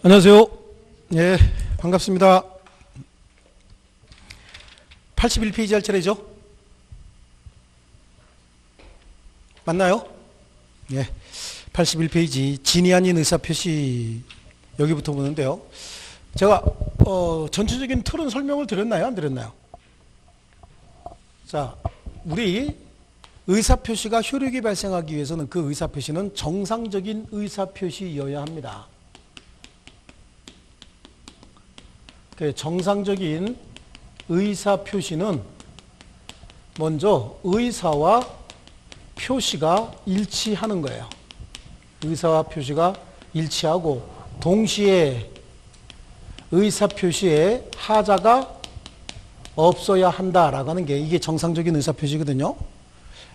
안녕하세요. 예, 반갑습니다. 81페이지 할 차례죠? 맞나요? 예, 81페이지 진이 아닌 의사표시 여기부터 보는데요. 제가 전체적인 틀은 설명을 드렸나요? 안 드렸나요? 자, 우리 의사표시가 효력이 발생하기 위해서는 그 의사표시는 정상적인 의사표시여야 합니다. 정상적인 의사표시는 먼저 의사와 표시가 일치하는 거예요. 의사와 표시가 일치하고 동시에 의사표시에 하자가 없어야 한다라고 하는 게 이게 정상적인 의사표시거든요.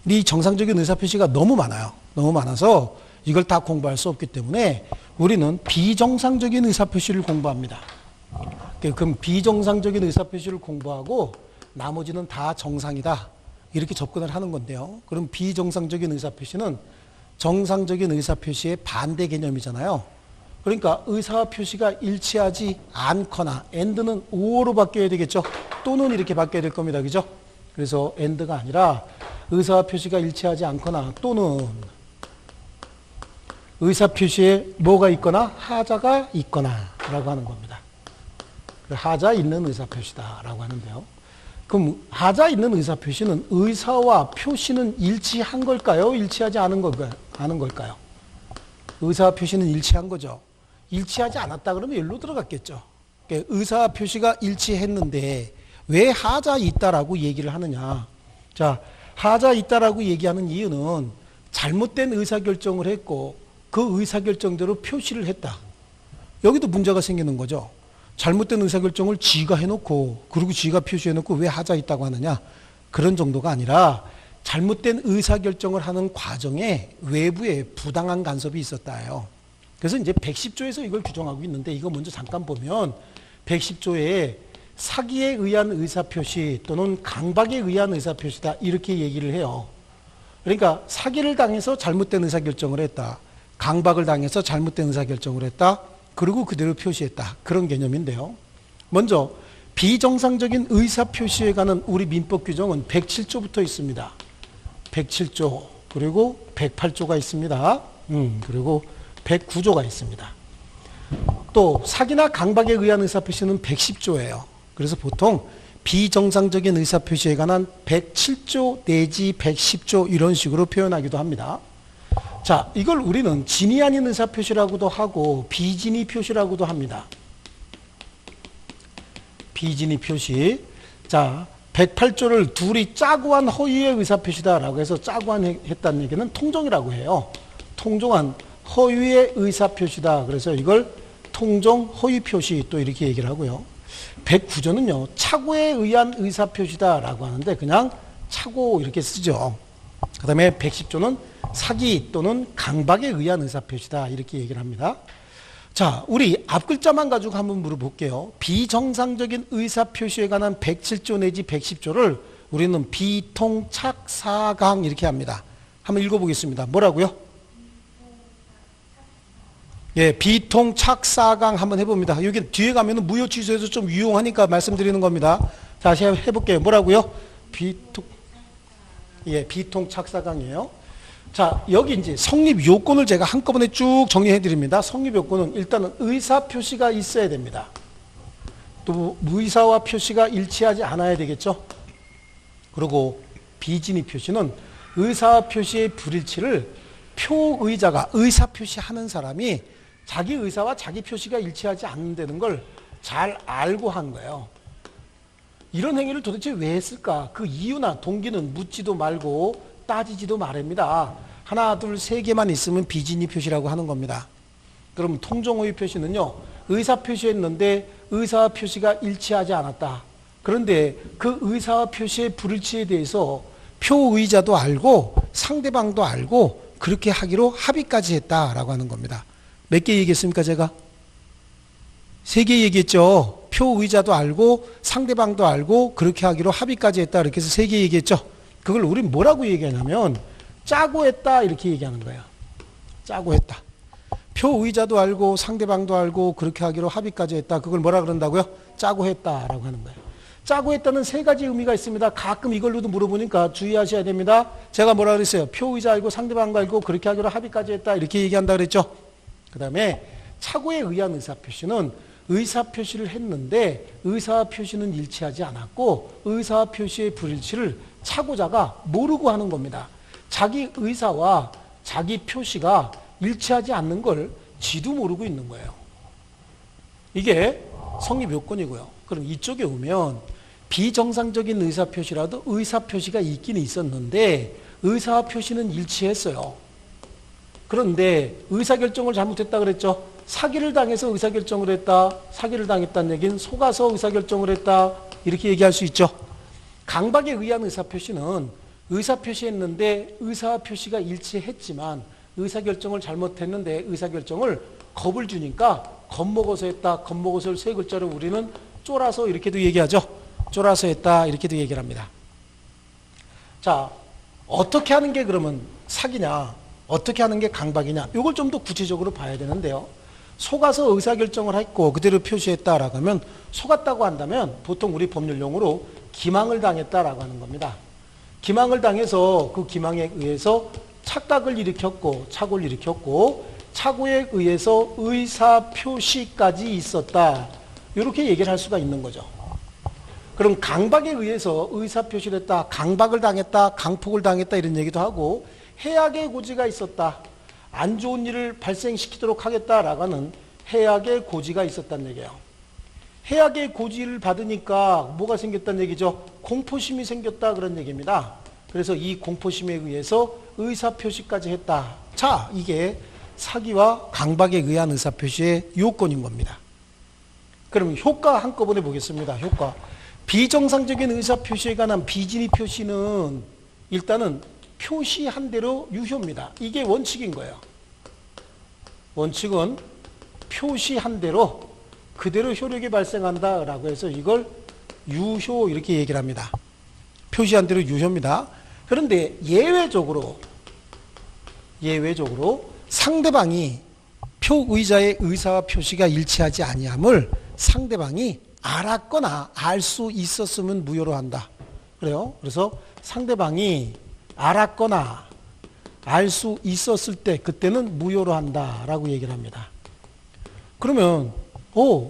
이 정상적인 의사표시가 너무 많아요. 너무 많아서 이걸 다 공부할 수 없기 때문에 우리는 비정상적인 의사표시를 공부합니다. 그럼 비정상적인 의사표시를 공부하고 나머지는 다 정상이다 이렇게 접근을 하는 건데요. 그럼 비정상적인 의사표시는 정상적인 의사표시의 반대 개념이잖아요. 그러니까 의사와 표시가 일치하지 않거나 and는 or로 바뀌어야 되겠죠. 또는 이렇게 바뀌어야 될 겁니다. 그죠? 그래서 and가 아니라 의사와 표시가 일치하지 않거나 또는 의사표시에 뭐가 있거나 하자가 있거나 라고 하는 겁니다. 하자 있는 의사표시다 라고 하는데요. 그럼 하자 있는 의사표시는 의사와 표시는 일치한 걸까요? 일치하지 않은 걸까요? 의사와 표시는 일치한 거죠. 일치하지 않았다 그러면 일로 들어갔겠죠. 그러니까 의사와 표시가 일치했는데 왜 하자 있다라고 얘기를 하느냐. 자, 하자 있다라고 얘기하는 이유는 잘못된 의사결정을 했고 그 의사결정대로 표시를 했다. 여기도 문제가 생기는 거죠. 잘못된 의사결정을 지가 해놓고 그리고 지가 표시해놓고 왜 하자 있다고 하느냐. 그런 정도가 아니라 잘못된 의사결정을 하는 과정에 외부에 부당한 간섭이 있었다요. 그래서 이제 110조에서 이걸 규정하고 있는데 이거 먼저 잠깐 보면 110조에 사기에 의한 의사표시 또는 강박에 의한 의사표시다 이렇게 얘기를 해요. 그러니까 사기를 당해서 잘못된 의사결정을 했다. 강박을 당해서 잘못된 의사결정을 했다. 그리고 그대로 표시했다. 그런 개념인데요. 먼저 비정상적인 의사표시에 관한 우리 민법 규정은 107조부터 있습니다. 107조 그리고 108조가 있습니다. 그리고 109조가 있습니다. 또 사기나 강박에 의한 의사표시는 110조예요. 그래서 보통 비정상적인 의사표시에 관한 107조 내지 110조 이런 식으로 표현하기도 합니다. 자, 이걸 우리는 진이 아닌 의사표시라고도 하고 비진이 표시라고도 합니다. 비진이 표시. 자, 108조를 둘이 짜고 한 허위의 의사표시다라고 해서 짜고 했다는 얘기는 통정이라고 해요. 통정한 허위의 의사표시다. 그래서 이걸 통정 허위표시 또 이렇게 얘기를 하고요. 109조는요. 착오에 의한 의사표시다라고 하는데 그냥 착오 이렇게 쓰죠. 그 다음에 110조는 사기 또는 강박에 의한 의사표시다 이렇게 얘기를 합니다. 자, 우리 앞글자만 가지고 한번 물어볼게요. 비정상적인 의사표시에 관한 107조 내지 110조를 우리는 비통착사강 이렇게 합니다. 한번 읽어보겠습니다. 뭐라고요? 예, 비통착사강 한번 해봅니다. 여기 뒤에 가면은 무효취소에서 좀 유용하니까 말씀드리는 겁니다. 다시 해볼게요. 뭐라고요? 비통착사강이에요. 자, 여기 이제 성립 요건을 제가 한꺼번에 쭉 정리해 드립니다. 성립 요건은 일단은 의사 표시가 있어야 됩니다. 또 의사와 표시가 일치하지 않아야 되겠죠. 그리고 비진이 표시는 의사와 표시의 불일치를 표의자가 의사 표시하는 사람이 자기 의사와 자기 표시가 일치하지 않는다는 걸 잘 알고 한 거예요. 이런 행위를 도대체 왜 했을까? 그 이유나 동기는 묻지도 말고 따지지도 말입니다. 하나, 둘, 세 개만 있으면 비진이 표시라고 하는 겁니다. 그럼 통정허위 표시는요. 의사 표시했는데 의사와 표시가 일치하지 않았다. 그런데 그 의사와 표시의 불일치에 대해서 표의자도 알고 상대방도 알고 그렇게 하기로 합의까지 했다라고 하는 겁니다. 몇 개 얘기했습니까 제가? 3개 얘기했죠. 표의자도 알고 상대방도 알고 그렇게 하기로 합의까지 했다. 이렇게 해서 3개 얘기했죠. 그걸 우린 뭐라고 얘기하냐면 짜고 했다 이렇게 얘기하는 거예요. 짜고 했다. 표의자도 알고 상대방도 알고 그렇게 하기로 합의까지 했다. 그걸 뭐라 그런다고요? 짜고 했다라고 하는 거예요. 짜고 했다는 세 가지 의미가 있습니다. 가끔 이걸로도 물어보니까 주의하셔야 됩니다. 제가 뭐라 그랬어요? 표의자 알고 상대방도 알고 그렇게 하기로 합의까지 했다. 이렇게 얘기한다 그랬죠. 그 다음에 착오에 의한 의사표시는 의사표시를 했는데 의사표시는 일치하지 않았고 의사표시의 불일치를 착오자가 모르고 하는 겁니다. 자기 의사와 자기 표시가 일치하지 않는 걸 지도 모르고 있는 거예요. 이게 성립요건이고요. 그럼 이쪽에 오면 비정상적인 의사표시라도 의사표시가 있긴 있었는데 의사표시는 일치했어요. 그런데 의사결정을 잘못했다 그랬죠. 사기를 당해서 의사결정을 했다. 사기를 당했다는 얘기는 속아서 의사결정을 했다. 이렇게 얘기할 수 있죠. 강박에 의한 의사표시는 의사표시했는데 의사표시가 일치했지만 의사결정을 잘못했는데 의사결정을 겁을 주니까 겁먹어서 했다. 겁먹어서를 세 글자로 우리는 쫄아서 이렇게도 얘기하죠. 쫄아서 했다. 이렇게도 얘기를 합니다. 자, 어떻게 하는 게 그러면 사기냐? 어떻게 하는 게 강박이냐? 이걸 좀 더 구체적으로 봐야 되는데요. 속아서 의사결정을 했고 그대로 표시했다라고 하면 속았다고 한다면 보통 우리 법률용어로 기망을 당했다라고 하는 겁니다. 기망을 당해서 그 기망에 의해서 착각을 일으켰고 착오를 일으켰고 착오에 의해서 의사표시까지 있었다. 이렇게 얘기를 할 수가 있는 거죠. 그럼 강박에 의해서 의사표시를 했다. 강박을 당했다. 강폭을 당했다. 이런 얘기도 하고 해악의 고지가 있었다. 안 좋은 일을 발생시키도록 하겠다라고 하는 해악의 고지가 있었다는 얘기예요. 해악의 고지를 받으니까 뭐가 생겼다는 얘기죠? 공포심이 생겼다 그런 얘기입니다. 그래서 이 공포심에 의해서 의사표시까지 했다. 자, 이게 사기와 강박에 의한 의사표시의 요건인 겁니다. 그럼 효과 한꺼번에 보겠습니다. 효과. 비정상적인 의사표시에 관한 비진의 표시는 일단은 표시한 대로 유효입니다. 이게 원칙인 거예요. 원칙은 표시한 대로 그대로 효력이 발생한다라고 해서 이걸 유효 이렇게 얘기를 합니다. 표시한 대로 유효입니다. 그런데 예외적으로 상대방이 표의자의 의사와 표시가 일치하지 아니함을 상대방이 알았거나 알 수 있었으면 무효로 한다. 그래요. 그래서 상대방이 알았거나 알 수 있었을 때 그때는 무효로 한다라고 얘기를 합니다. 그러면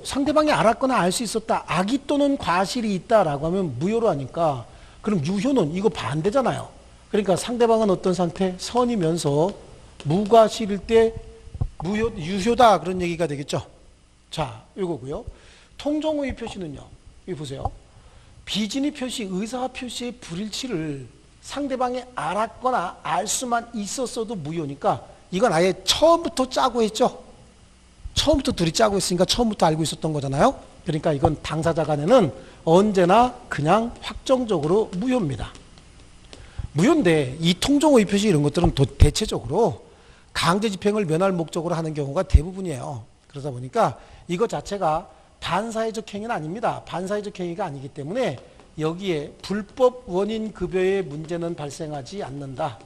상대방이 알았거나 알 수 있었다. 악의 또는 과실이 있다라고 하면 무효로 하니까 그럼 유효는 이거 반대잖아요. 그러니까 상대방은 어떤 상태? 선이면서 무과실일 때 유효다 그런 얘기가 되겠죠. 자, 이거고요. 통정의 표시는요. 여기 보세요. 비진의 표시, 의사 표시의 불일치를 상대방이 알았거나 알 수만 있었어도 무효니까 이건 아예 처음부터 짜고 했죠. 처음부터 둘이 짜고 있으니까 처음부터 알고 있었던 거잖아요. 그러니까 이건 당사자 간에는 언제나 그냥 확정적으로 무효입니다. 무효인데 이 통정의 표시 이런 것들은 대체적으로 강제 집행을 면할 목적으로 하는 경우가 대부분이에요. 그러다 보니까 이거 자체가 반사회적 행위는 아닙니다. 반사회적 행위가 아니기 때문에 여기에 불법 원인 급여의 문제는 발생하지 않는다.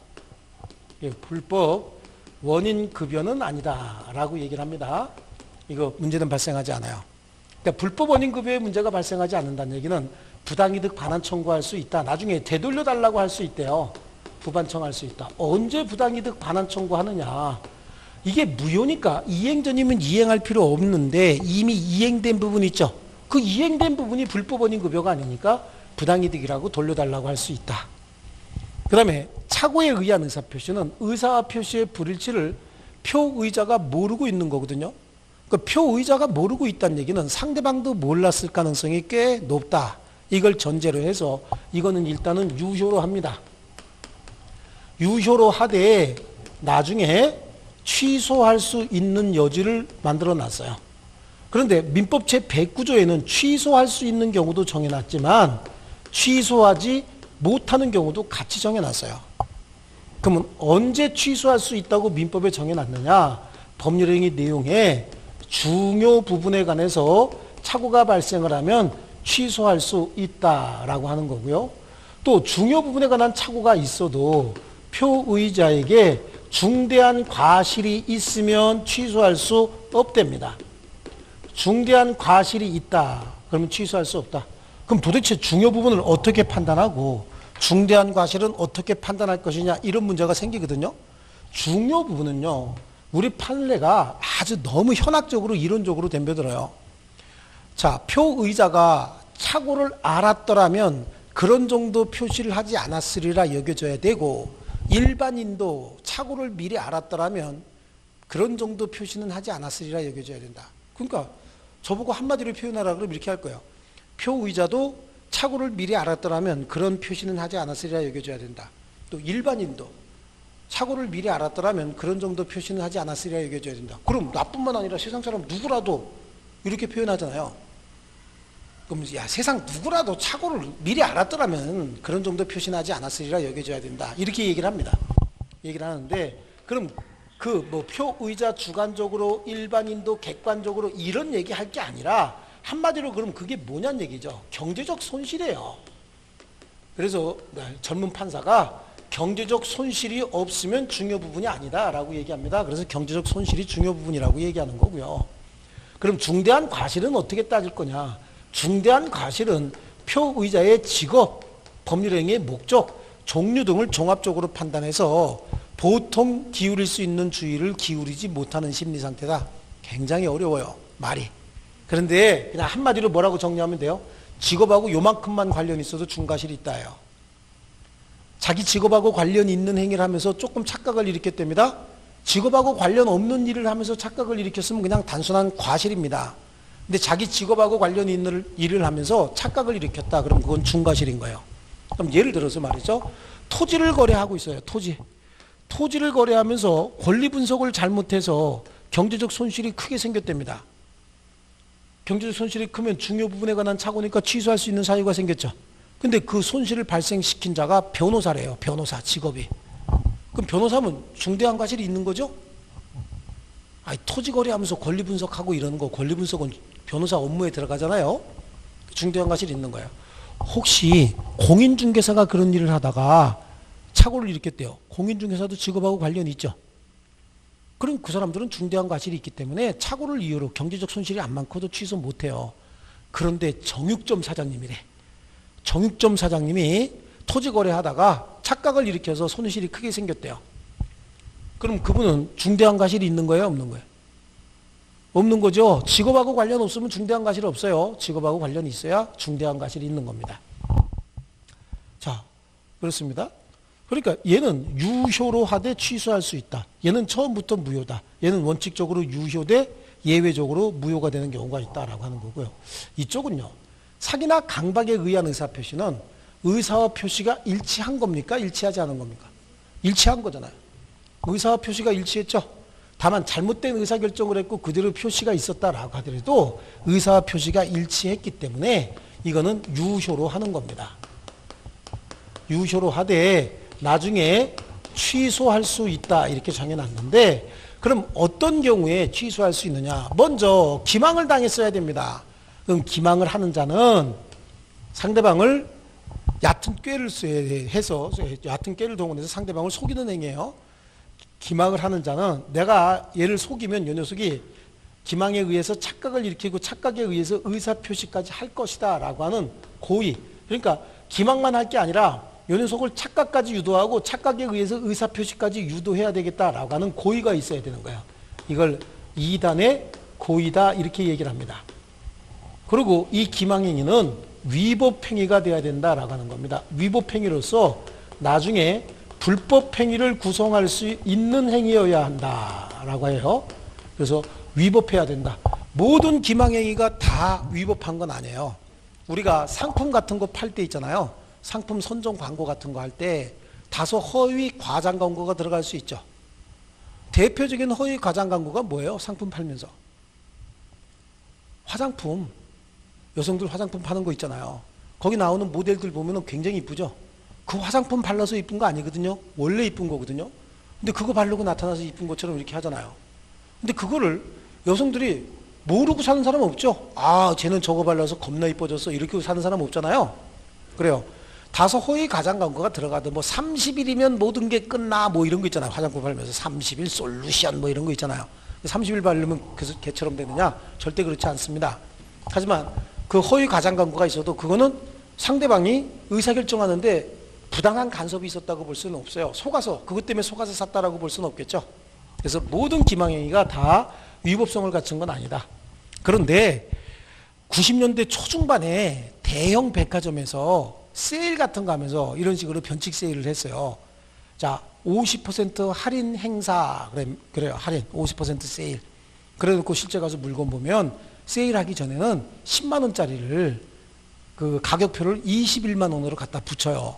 불법 원인 급여는 아니다라고 얘기를 합니다. 이거 문제는 발생하지 않아요. 그러니까 불법 원인 급여의 문제가 발생하지 않는다는 얘기는 부당이득 반환 청구할 수 있다. 나중에 되돌려달라고 할 수 있대요. 부반청할 수 있다. 언제 부당이득 반환 청구하느냐. 이게 무효니까 이행 전이면 이행할 필요 없는데 이미 이행된 부분 있죠. 그 이행된 부분이 불법 원인 급여가 아니니까 부당이득이라고 돌려달라고 할 수 있다. 그 다음에 착오에 의한 의사표시는 의사표시의 불일치를 표의자가 모르고 있는 거거든요. 그 표의자가 모르고 있다는 얘기는 상대방도 몰랐을 가능성이 꽤 높다. 이걸 전제로 해서 이거는 일단은 유효로 합니다. 유효로 하되 나중에 취소할 수 있는 여지를 만들어 놨어요. 그런데 민법 제109조에는 취소할 수 있는 경우도 정해놨지만 취소하지 못하는 경우도 같이 정해놨어요. 그러면 언제 취소할 수 있다고 민법에 정해놨느냐? 법률행위 내용에 중요 부분에 관해서 착오가 발생을 하면 취소할 수 있다라고 하는 거고요. 또 중요 부분에 관한 착오가 있어도 표의자에게 중대한 과실이 있으면 취소할 수 없답니다. 중대한 과실이 있다. 그러면 취소할 수 없다. 그럼 도대체 중요 부분을 어떻게 판단하고 중대한 과실은 어떻게 판단할 것이냐 이런 문제가 생기거든요. 중요 부분은요. 우리 판례가 아주 너무 현학적으로 이론적으로 덤벼들어요. 자, 표의자가 착오를 알았더라면 그런 정도 표시를 하지 않았으리라 여겨져야 되고 일반인도 착오를 미리 알았더라면 그런 정도 표시는 하지 않았으리라 여겨져야 된다. 그러니까 저보고 한마디로 표현하라 그러면 이렇게 할 거예요. 표의자도 착오를 미리 알았더라면 그런 표시는 하지 않았으리라 여겨져야 된다. 또 일반인도 착오를 미리 알았더라면 그런 정도 표시는 하지 않았으리라 여겨져야 된다. 그럼 나뿐만 아니라 세상 사람 누구라도 이렇게 표현하잖아요. 그럼 야, 세상 누구라도 착오를 미리 알았더라면 그런 정도 표시는 하지 않았으리라 여겨져야 된다. 이렇게 얘기를 합니다. 얘기를 하는데 그럼 그 뭐 표의자 주관적으로 일반인도 객관적으로 이런 얘기할 게 아니라 한마디로 그럼 그게 뭐냐는 얘기죠. 경제적 손실이에요. 그래서 젊은 판사가 경제적 손실이 없으면 중요 부분이 아니다라고 얘기합니다. 그래서 경제적 손실이 중요 부분이라고 얘기하는 거고요. 그럼 중대한 과실은 어떻게 따질 거냐? 중대한 과실은 표의자의 직업, 법률행위의 목적, 종류 등을 종합적으로 판단해서 보통 기울일 수 있는 주의를 기울이지 못하는 심리 상태다. 굉장히 어려워요. 말이. 그런데 그냥 한마디로 뭐라고 정리하면 돼요? 직업하고 요만큼만 관련이 있어도 중과실이 있다예요. 자기 직업하고 관련 있는 행위를 하면서 조금 착각을 일으켰답니다. 직업하고 관련 없는 일을 하면서 착각을 일으켰으면 그냥 단순한 과실입니다. 근데 자기 직업하고 관련 있는 일을 하면서 착각을 일으켰다. 그럼 그건 중과실인 거예요. 그럼 예를 들어서 말이죠. 토지를 거래하고 있어요. 토지를 거래하면서 권리 분석을 잘못해서 경제적 손실이 크게 생겼답니다. 경제적 손실이 크면 중요 부분에 관한 착오니까 취소할 수 있는 사유가 생겼죠. 근데 그 손실을 발생시킨 자가 변호사래요. 변호사 직업이. 그럼 변호사면 중대한 과실이 있는 거죠? 아니, 토지 거래하면서 권리 분석하고 이러는 거, 권리 분석은 변호사 업무에 들어가잖아요. 중대한 과실이 있는 거예요. 혹시 공인중개사가 그런 일을 하다가 착오를 일으켰대요. 공인중개사도 직업하고 관련이 있죠. 그럼 그 사람들은 중대한 과실이 있기 때문에 착오를 이유로 경제적 손실이 안 많고도 취소 못해요. 그런데 정육점 사장님이래. 정육점 사장님이 토지 거래하다가 착각을 일으켜서 손실이 크게 생겼대요. 그럼 그분은 중대한 과실이 있는 거예요? 없는 거예요? 없는 거죠. 직업하고 관련 없으면 중대한 과실이 없어요. 직업하고 관련이 있어야 중대한 과실이 있는 겁니다. 자, 그렇습니다. 그러니까 얘는 유효로 하되 취소할 수 있다. 얘는 처음부터 무효다. 얘는 원칙적으로 유효돼 예외적으로 무효가 되는 경우가 있다라고 하는 거고요. 이쪽은요. 사기나 강박에 의한 의사표시는 의사와 표시가 일치한 겁니까? 일치하지 않은 겁니까? 일치한 거잖아요. 의사와 표시가 일치했죠. 다만 잘못된 의사결정을 했고 그대로 표시가 있었다라고 하더라도 의사와 표시가 일치했기 때문에 이거는 유효로 하는 겁니다. 유효로 하되 나중에 취소할 수 있다 이렇게 정해놨는데 그럼 어떤 경우에 취소할 수 있느냐? 먼저 기망을 당했어야 됩니다. 그럼 기망을 하는 자는 상대방을 얕은 꾀를 해서 얕은 꾀를 동원해서 상대방을 속이는 행위예요. 기망을 하는 자는 내가 얘를 속이면 이 녀석이 기망에 의해서 착각을 일으키고 착각에 의해서 의사표시까지 할 것이다 라고 하는 고의. 그러니까 기망만 할 게 아니라 이 녀석을 착각까지 유도하고 착각에 의해서 의사표시까지 유도해야 되겠다라고 하는 고의가 있어야 되는 거예요. 이걸 2단의 고의다 이렇게 얘기를 합니다. 그리고 이 기망행위는 위법행위가 돼야 된다라고 하는 겁니다. 위법행위로서 나중에 불법행위를 구성할 수 있는 행위여야 한다라고 해요. 그래서 위법해야 된다. 모든 기망행위가 다 위법한 건 아니에요. 우리가 상품 같은 거 팔 때 있잖아요. 상품 선정 광고 같은 거 할 때 다소 허위 과장 광고가 들어갈 수 있죠. 대표적인 허위 과장 광고가 뭐예요? 상품 팔면서. 화장품. 여성들 화장품 파는 거 있잖아요. 거기 나오는 모델들 보면 굉장히 이쁘죠. 그 화장품 발라서 이쁜 거 아니거든요. 원래 이쁜 거거든요. 근데 그거 바르고 나타나서 이쁜 것처럼 이렇게 하잖아요. 근데 그거를 여성들이 모르고 사는 사람 없죠. 아, 쟤는 저거 발라서 겁나 이뻐졌어. 이렇게 사는 사람 없잖아요. 그래요. 다소 허위 가장 광고가 들어가도 뭐 30일이면 모든 게 끝나 뭐 이런 거 있잖아요. 화장품 팔면서 30일 솔루션 뭐 이런 거 있잖아요. 30일 바르면 걔처럼 되느냐? 절대 그렇지 않습니다. 하지만 그 허위 가장 광고가 있어도 그거는 상대방이 의사결정하는데 부당한 간섭이 있었다고 볼 수는 없어요. 속아서 그것 때문에 속아서 샀다라고 볼 수는 없겠죠. 그래서 모든 기망행위가 다 위법성을 갖춘 건 아니다. 그런데 90년대 초중반에 대형 백화점에서 세일 같은 거 하면서 이런 식으로 변칙 세일을 했어요. 자, 50% 할인 행사 그래요. 할인 50% 세일. 그래놓고 실제 가서 물건 보면 세일하기 전에는 10만 원짜리를 그 가격표를 21만 원으로 갖다 붙여요.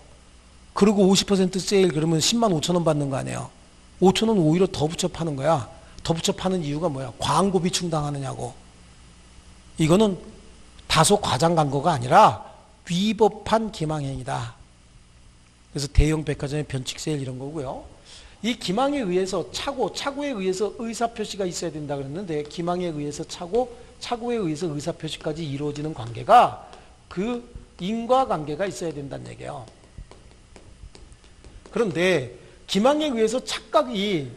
그리고 50% 세일 그러면 10만 5천 원 받는 거 아니에요. 5천 원 오히려 더 붙여 파는 거야. 더 붙여 파는 이유가 뭐야? 광고비 충당하느냐고. 이거는 다소 과장 광고가 아니라 위법한 기망행위다. 그래서 대형 백화점의 변칙 세일 이런 거고요. 이 기망에 의해서 착오에 의해서 의사표시가 있어야 된다 그랬는데 기망에 의해서 착오에 의해서 의사표시까지 이루어지는 관계가 그 인과관계가 있어야 된다는 얘기예요. 그런데 기망에 의해서 착각이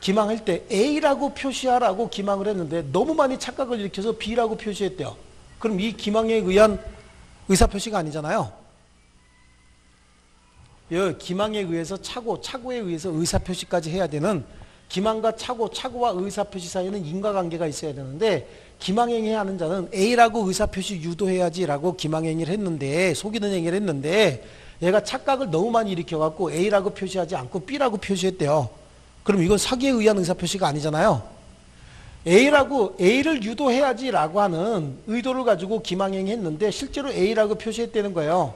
기망할 때 A라고 표시하라고 기망을 했는데 너무 많이 착각을 일으켜서 B라고 표시했대요. 그럼 이 기망에 의한 의사표시가 아니잖아요. 기망에 의해서 착오에 의해서 의사표시까지 해야 되는 기망과 착오와 의사표시 사이에는 인과관계가 있어야 되는데 기망행위 하는 자는 A라고 의사표시 유도해야지라고 기망행위를 했는데 속이는 행위를 했는데 얘가 착각을 너무 많이 일으켜갖고 A라고 표시하지 않고 B라고 표시했대요. 그럼 이건 사기에 의한 의사표시가 아니잖아요. A를 유도해야지라고 하는 의도를 가지고 기망행위 했는데 실제로 A라고 표시했다는 거예요.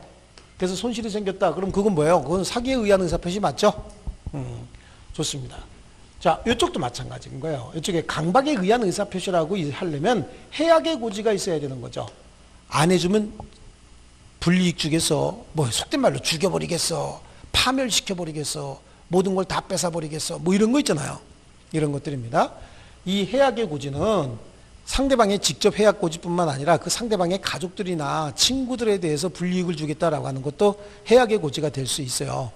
그래서 손실이 생겼다. 그럼 그건 뭐예요? 그건 사기에 의한 의사표시 맞죠? 좋습니다. 자, 이쪽도 마찬가지인 거예요. 이쪽에 강박에 의한 의사표시라고 하려면 해악의 고지가 있어야 되는 거죠. 안 해주면 불이익 주겠어. 속된 말로 죽여버리겠어. 파멸시켜버리겠어. 모든 걸 다 뺏어버리겠어. 이런 거 있잖아요. 이런 것들입니다. 이 해악의 고지는 상대방의 직접 해악 고지뿐만 아니라 그 상대방의 가족들이나 친구들에 대해서 불이익을 주겠다라고 하는 것도 해악의 고지가 될 수 있어요.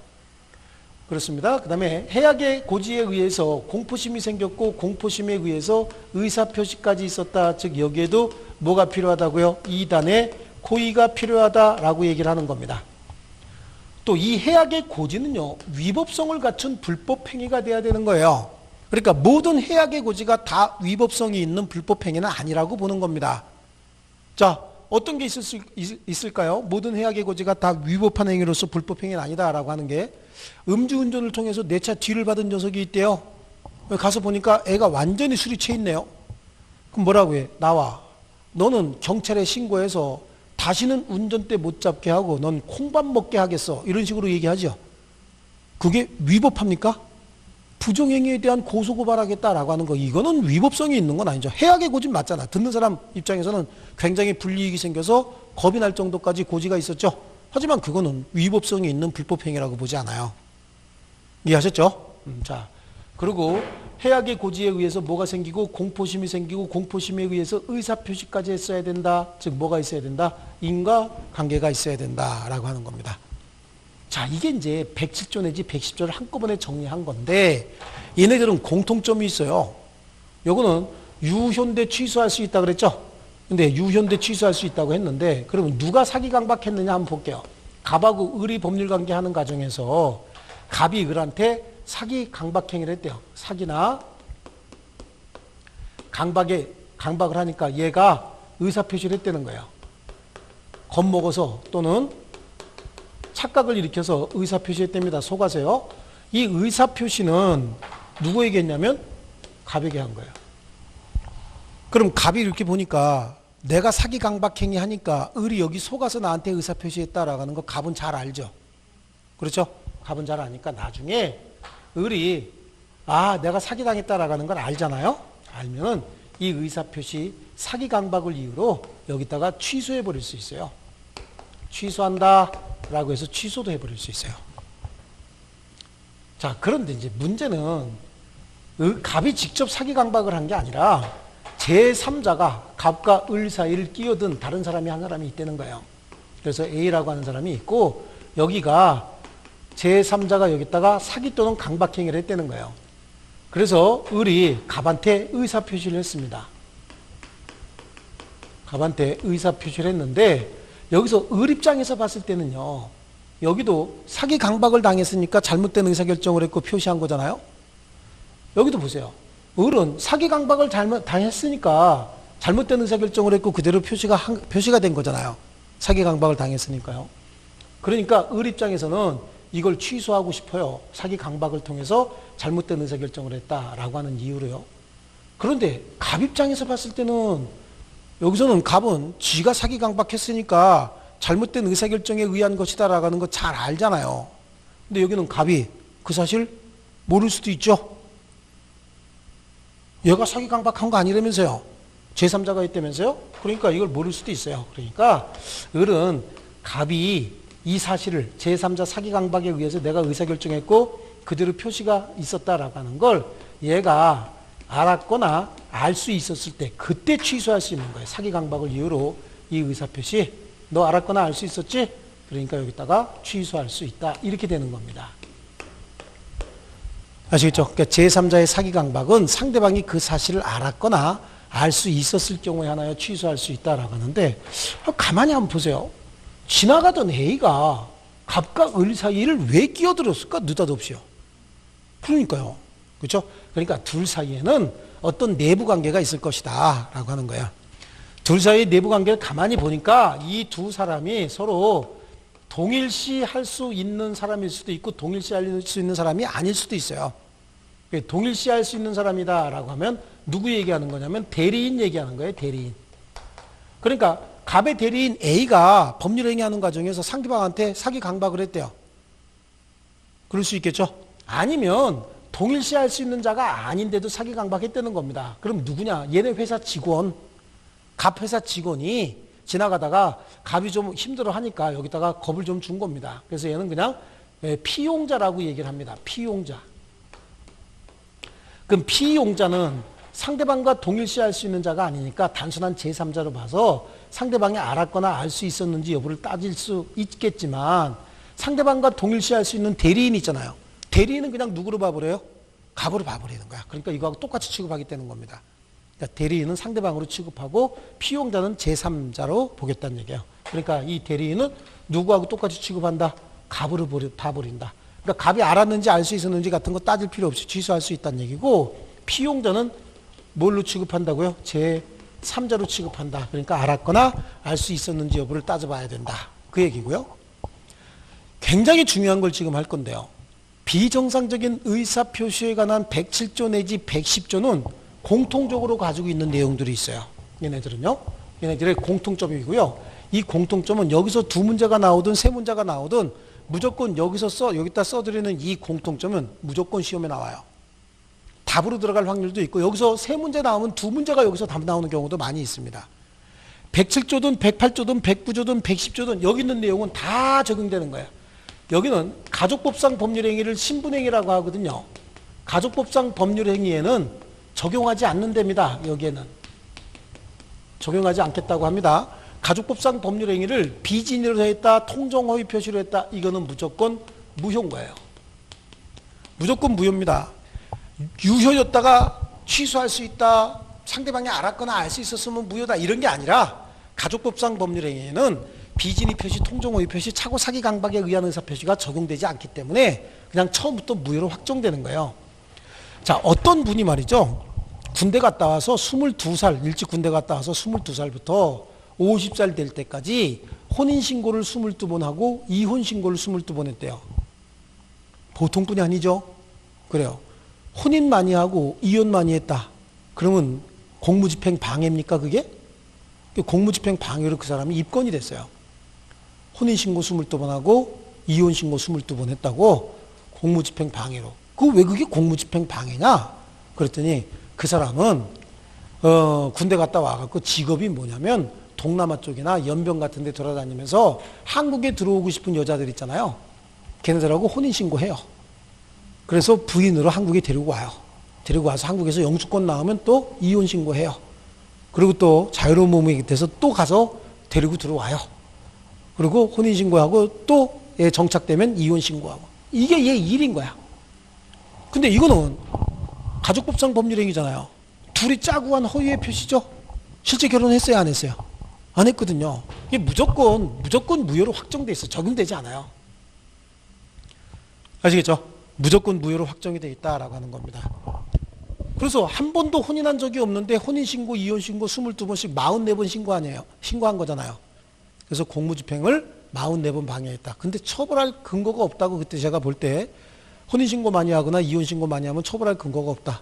그렇습니다. 그 다음에 해악의 고지에 의해서 공포심이 생겼고 공포심에 의해서 의사표시까지 있었다. 즉 여기에도 뭐가 필요하다고요? 2단의 고의가 필요하다라고 얘기를 하는 겁니다. 또 이 해악의 고지는요, 위법성을 갖춘 불법행위가 돼야 되는 거예요. 그러니까 모든 해악의 고지가 다 위법성이 있는 불법행위는 아니라고 보는 겁니다. 자, 어떤 게 있을까요? 모든 해악의 고지가 다 위법한 행위로서 불법행위는 아니다라고 하는 게 음주운전을 통해서 내 차 뒤를 받은 녀석이 있대요. 가서 보니까 애가 완전히 술이 취해 있네요. 그럼 뭐라고 해? 나와. 너는 경찰에 신고해서 다시는 운전대 못 잡게 하고 넌 콩밥 먹게 하겠어. 이런 식으로 얘기하죠. 그게 위법합니까? 부정행위에 대한 고소고발하겠다라고 하는 거, 이거는 위법성이 있는 건 아니죠. 해악의 고지는 맞잖아. 듣는 사람 입장에서는 굉장히 불이익이 생겨서 겁이 날 정도까지 고지가 있었죠. 하지만 그거는 위법성이 있는 불법행위라고 보지 않아요. 이해하셨죠? 자, 그리고 해악의 고지에 의해서 뭐가 생기고 공포심이 생기고 공포심에 의해서 의사표시까지 했어야 된다. 즉 뭐가 있어야 된다? 인과관계가 있어야 된다라고 하는 겁니다. 자, 이게 이제 107조 내지 110조를 한꺼번에 정리한 건데 얘네들은 공통점이 있어요. 요거는 유현대 취소할 수 있다고 그랬죠? 근데 유현대 취소할 수 있다고 했는데 그러면 누가 사기 강박했느냐 한번 볼게요. 갑하고 을이 법률관계 하는 과정에서 갑이 을한테 사기 강박행위를 했대요. 사기나 강박을 하니까 얘가 의사표시를 했다는 거예요. 겁먹어서 또는 착각을 일으켜서 의사표시했답니다. 속아서요. 이 의사표시는 누구에게 했냐면 갑에게 한 거예요. 그럼 갑이 이렇게 보니까 내가 사기 강박행위 하니까 을이 여기 속아서 나한테 의사표시했다라고 하는 거 갑은 잘 알죠. 그렇죠? 갑은 잘 아니까 나중에 을이 내가 사기당했다라고 하는 걸 알잖아요. 알면은 이 의사표시 사기 강박을 이유로 여기다가 취소해버릴 수 있어요. 취소한다 라고 해서 취소도 해버릴 수 있어요. 자, 그런데 이제 문제는 갑이 직접 사기 강박을 한 게 아니라 제3자가 갑과 을 사이를 끼어든 다른 사람이 한 사람이 있다는 거예요. 그래서 A라고 하는 사람이 있고 여기가 제3자가 여기다가 사기 또는 강박행위를 했다는 거예요. 그래서 을이 갑한테 의사표시를 했습니다. 갑한테 의사표시를 했는데 여기서 을 입장에서 봤을 때는요. 여기도 사기 강박을 당했으니까 잘못된 의사결정을 했고 표시한 거잖아요. 여기도 보세요. 을은 사기 강박을 당했으니까 잘못된 의사결정을 했고 그대로 표시가 된 거잖아요. 사기 강박을 당했으니까요. 그러니까 을 입장에서는 이걸 취소하고 싶어요. 사기 강박을 통해서 잘못된 의사결정을 했다라고 하는 이유로요. 그런데 갑 입장에서 봤을 때는 여기서는 갑은 쥐가 사기 강박했으니까 잘못된 의사결정에 의한 것이다라고 하는 거 잘 알잖아요. 근데 여기는 갑이 그 사실 모를 수도 있죠. 얘가 사기 강박한 거 아니라면서요. 제3자가 있다면서요. 그러니까 이걸 모를 수도 있어요. 그러니까 을은 갑이 이 사실을 제3자 사기 강박에 의해서 내가 의사결정했고 그대로 표시가 있었다라고 하는 걸 얘가 알았거나 알 수 있었을 때 그때 취소할 수 있는 거예요. 사기 강박을 이유로 이 의사표시 너 알았거나 알 수 있었지? 그러니까 여기다가 취소할 수 있다. 이렇게 되는 겁니다. 아시겠죠? 그러니까 제3자의 사기 강박은 상대방이 그 사실을 알았거나 알 수 있었을 경우에 하나여 취소할 수 있다라고 하는데 가만히 한번 보세요. 지나가던 A가 갑과 을 사이를 왜 끼어들었을까? 느닷없이요. 그러니까요. 그렇죠? 그러니까 둘 사이에는 어떤 내부 관계가 있을 것이다 라고 하는 거야. 둘 사이의 내부 관계를 가만히 보니까 이 두 사람이 서로 동일시 할 수 있는 사람일 수도 있고 동일시 할 수 있는 사람이 아닐 수도 있어요. 동일시 할 수 있는 사람이다 라고 하면 누구 얘기하는 거냐면 대리인 얘기하는 거예요. 대리인. 그러니까 갑의 대리인 A가 법률행위하는 과정에서 상대방한테 사기 강박을 했대요. 그럴 수 있겠죠? 아니면 동일시 할 수 있는 자가 아닌데도 사기 강박했다는 겁니다. 그럼 누구냐? 얘네 회사 직원, 갑 회사 직원이 지나가다가 갑이 좀 힘들어 하니까 여기다가 겁을 좀 준 겁니다. 그래서 얘는 그냥 피용자라고 얘기를 합니다. 피용자. 그럼 피용자는 상대방과 동일시할 수 있는 자가 아니니까 단순한 제3자로 봐서 상대방이 알았거나 알 수 있었는지 여부를 따질 수 있겠지만 상대방과 동일시할 수 있는 대리인 있잖아요. 대리인은 그냥 누구로 봐버려요? 갑으로 봐버리는 거야. 그러니까 이거하고 똑같이 취급하기 때문인 겁니다. 그러니까 대리인은 상대방으로 취급하고 피용자는 제3자로 보겠다는 얘기예요. 그러니까 이 대리인은 누구하고 똑같이 취급한다? 갑으로 봐버린다. 그러니까 갑이 알았는지 알 수 있었는지 같은 거 따질 필요 없이 취소할 수 있다는 얘기고 피용자는 뭘로 취급한다고요? 제3자로 취급한다. 그러니까 알았거나 알 수 있었는지 여부를 따져봐야 된다. 그 얘기고요. 굉장히 중요한 걸 지금 할 건데요. 비정상적인 의사표시에 관한 107조 내지 110조는 공통적으로 가지고 있는 내용들이 있어요. 얘네들은요. 얘네들의 공통점이고요. 이 공통점은 여기서 두 문제가 나오든 세 문제가 나오든 무조건 여기다 써드리는 이 공통점은 무조건 시험에 나와요. 답으로 들어갈 확률도 있고 여기서 세 문제 나오면 두 문제가 여기서 답 나오는 경우도 많이 있습니다. 107조든 108조든 109조든 110조든 여기 있는 내용은 다 적용되는 거예요. 여기는 가족법상 법률행위를 신분행위라고 하거든요. 가족법상 법률행위에는 적용하지 않는답니다. 여기에는. 적용하지 않겠다고 합니다. 가족법상 법률행위를 비진으로 했다, 통정허위 표시로 했다. 이거는 무조건 무효인 거예요. 무조건 무효입니다. 유효였다가 취소할 수 있다. 상대방이 알았거나 알 수 있었으면 무효다. 이런 게 아니라 가족법상 법률행위에는 비진의 표시, 통정허위 표시, 차고 사기 강박에 의한 의사표시가 적용되지 않기 때문에 그냥 처음부터 무효로 확정되는 거예요. 자, 어떤 분이 말이죠. 군대 갔다 와서 22살, 일찍 군대 갔다 와서 22살부터 50살 될 때까지 혼인신고를 22번 하고 이혼신고를 22번 했대요. 보통 분이 아니죠. 그래요. 혼인 많이 하고 이혼 많이 했다. 그러면 공무집행 방해입니까 그게? 공무집행 방해로 그 사람이 입건이 됐어요. 혼인신고 22번 하고 이혼신고 22번 했다고 공무집행 방해로. 왜 그게 공무집행 방해냐? 그랬더니 그 사람은 군대 갔다 와갖고 직업이 뭐냐면 동남아 쪽이나 연변 같은 데 돌아다니면서 한국에 들어오고 싶은 여자들 있잖아요. 걔네들하고 혼인신고해요. 그래서 부인으로 한국에 데리고 와요. 데리고 와서 한국에서 영주권 나오면 또 이혼신고해요. 그리고 또 자유로운 몸이 돼서 또 가서 데리고 들어와요. 그리고 혼인신고하고 또 정착되면 이혼 신고하고. 이게 얘 일인 거야. 근데 이거는 가족법상 법률행위잖아요. 둘이 짜고 한 허위의 표시죠. 실제 결혼했어요, 안 했어요? 안 했거든요. 이게 무조건 무효로 확정돼 있어. 적용되지 않아요. 아시겠죠? 무조건 무효로 확정이 돼 있다라고 하는 겁니다. 그래서 한 번도 혼인한 적이 없는데 혼인신고, 이혼신고 22번씩 44번 신고한 거잖아요. 그래서 공무집행을 44번 방해했다. 근데 처벌할 근거가 없다고 그때 제가 볼 때 혼인신고 많이 하거나 이혼신고 많이 하면 처벌할 근거가 없다.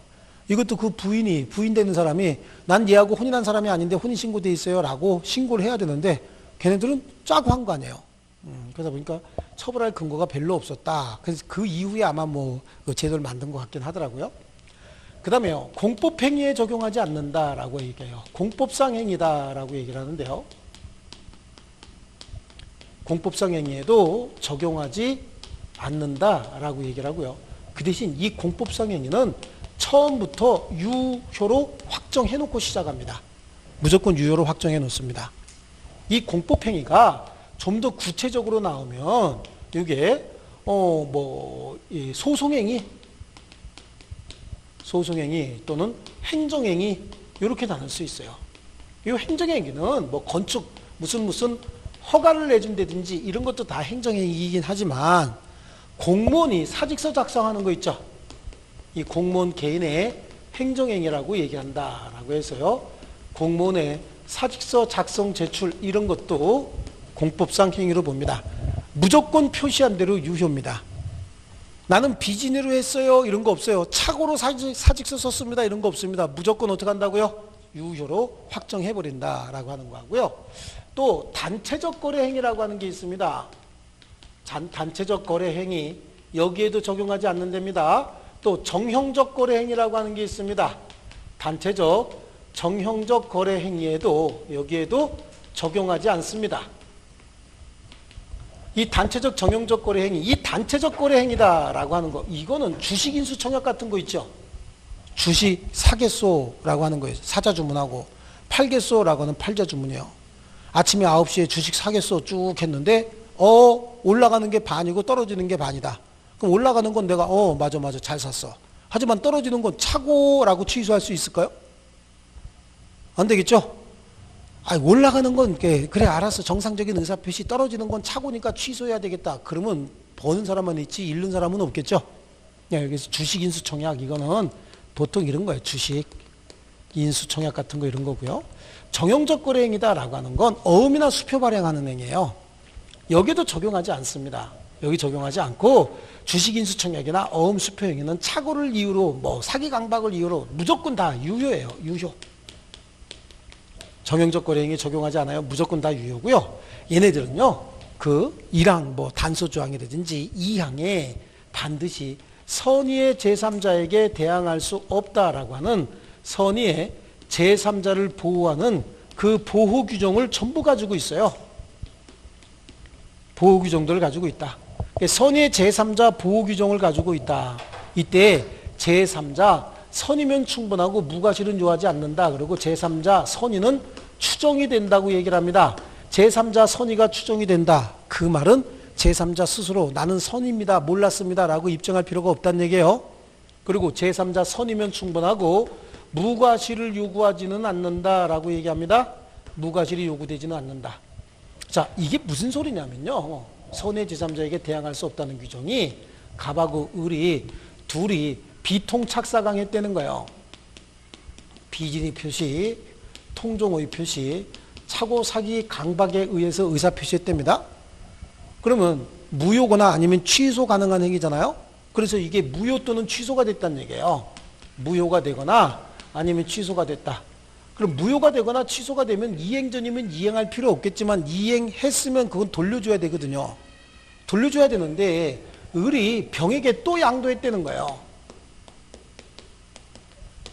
이것도 그 부인 되는 사람이 난 얘하고 혼인한 사람이 아닌데 혼인신고 돼 있어요 라고 신고를 해야 되는데 걔네들은 짜고 한 거 아니에요. 그러다 보니까 처벌할 근거가 별로 없었다. 그래서 그 이후에 아마 뭐 제도를 만든 것 같긴 하더라고요. 그 다음에요. 공법행위에 적용하지 않는다라고 얘기해요. 공법상 행위다라고 얘기를 하는데요. 공법상 행위에도 적용하지 않는다라고 얘기를 하고요. 그 대신 이 공법상 행위는 처음부터 유효로 확정해놓고 시작합니다. 무조건 유효로 확정해 놓습니다. 이 공법행위가 좀 더 구체적으로 나오면 이게 소송행위 또는 행정행위 이렇게 나눌 수 있어요. 이 행정행위는 뭐 건축 무슨 허가를 내준다든지 이런 것도 다 행정행위이긴 하지만 공무원이 사직서 작성하는 거 있죠. 이 공무원 개인의 행정행위라고 얘기한다라고 해서요. 공무원의 사직서 작성 제출 이런 것도 공법상 행위로 봅니다. 무조건 표시한 대로 유효입니다. 나는 비진으로 했어요 이런 거 없어요. 착오로 사직서 썼습니다 이런 거 없습니다. 무조건 어떻게 한다고요? 유효로 확정해버린다라고 하는 거고요. 또 단체적 거래 행위라고 하는 게 있습니다. 단체적 거래 행위 여기에도 적용하지 않는답니다. 또 정형적 거래 행위라고 하는 게 있습니다. 단체적 정형적 거래 행위에도 여기에도 적용하지 않습니다. 이 단체적 정형적 거래 행위, 이 단체적 거래 행위다라고 하는 거, 이거는 주식 인수 청약 같은 거 있죠. 주식 사겠소라고 하는 거예요. 사자 주문하고 팔겠소라고 하는 팔자 주문이에요. 아침에 9시에 주식 사겠소 쭉 했는데 올라가는 게 반이고 떨어지는 게 반이다. 그럼 올라가는 건 내가 맞아 잘 샀어. 하지만 떨어지는 건 착오라고 취소할 수 있을까요? 안 되겠죠? 올라가는 건 그래 알았어 정상적인 의사표시, 떨어지는 건 착오니까 취소해야 되겠다. 그러면 버는 사람만 있지 잃는 사람은 없겠죠? 여기서 주식 인수 청약 이거는 보통 이런 거예요. 주식 인수 청약 같은 거 이런 거고요. 정형적 거래 행위다라고 하는 건 어음이나 수표 발행하는 행위예요. 여기도 적용하지 않습니다. 여기 적용하지 않고 주식 인수 청약이나 어음 수표 행위는 착오를 이유로 뭐 사기 강박을 이유로 무조건 다 유효예요. 유효. 정형적 거래 행위 적용하지 않아요. 무조건 다 유효고요. 얘네들은요. 그 1항 뭐 단서조항이라든지 2항에 반드시 선의의 제3자에게 대항할 수 없다라고 하는 선의의 제3자를 보호하는 그 보호 규정을 전부 가지고 있어요. 보호 규정들을 가지고 있다. 선의의 제3자 보호 규정을 가지고 있다. 이때 제3자 선의면 충분하고 무과실은 요하지 않는다. 그리고 제3자 선의는 추정이 된다고 얘기를 합니다. 제3자 선의가 추정이 된다. 그 말은 제3자 스스로 나는 선의입니다. 몰랐습니다. 라고 입증할 필요가 없다는 얘기예요. 그리고 제3자 선의면 충분하고 무과실을 요구하지는 않는다라고 얘기합니다. 무과실이 요구되지는 않는다. 자, 이게 무슨 소리냐면요. 선의 제3자에게 대항할 수 없다는 규정이 갑하고 을이 둘이 비통착사강했다는 거예요. 비진의 표시, 통종의 표시, 착오, 사기, 강박에 의해서 의사표시했답니다. 그러면 무효거나 아니면 취소 가능한 행위잖아요. 그래서 이게 무효 또는 취소가 됐다는 얘기예요. 무효가 되거나 아니면 취소가 됐다. 그럼 무효가 되거나 취소가 되면 이행 전이면 이행할 필요 없겠지만 이행했으면 그건 돌려줘야 되거든요. 돌려줘야 되는데 을이 병에게 또 양도했다는 거예요.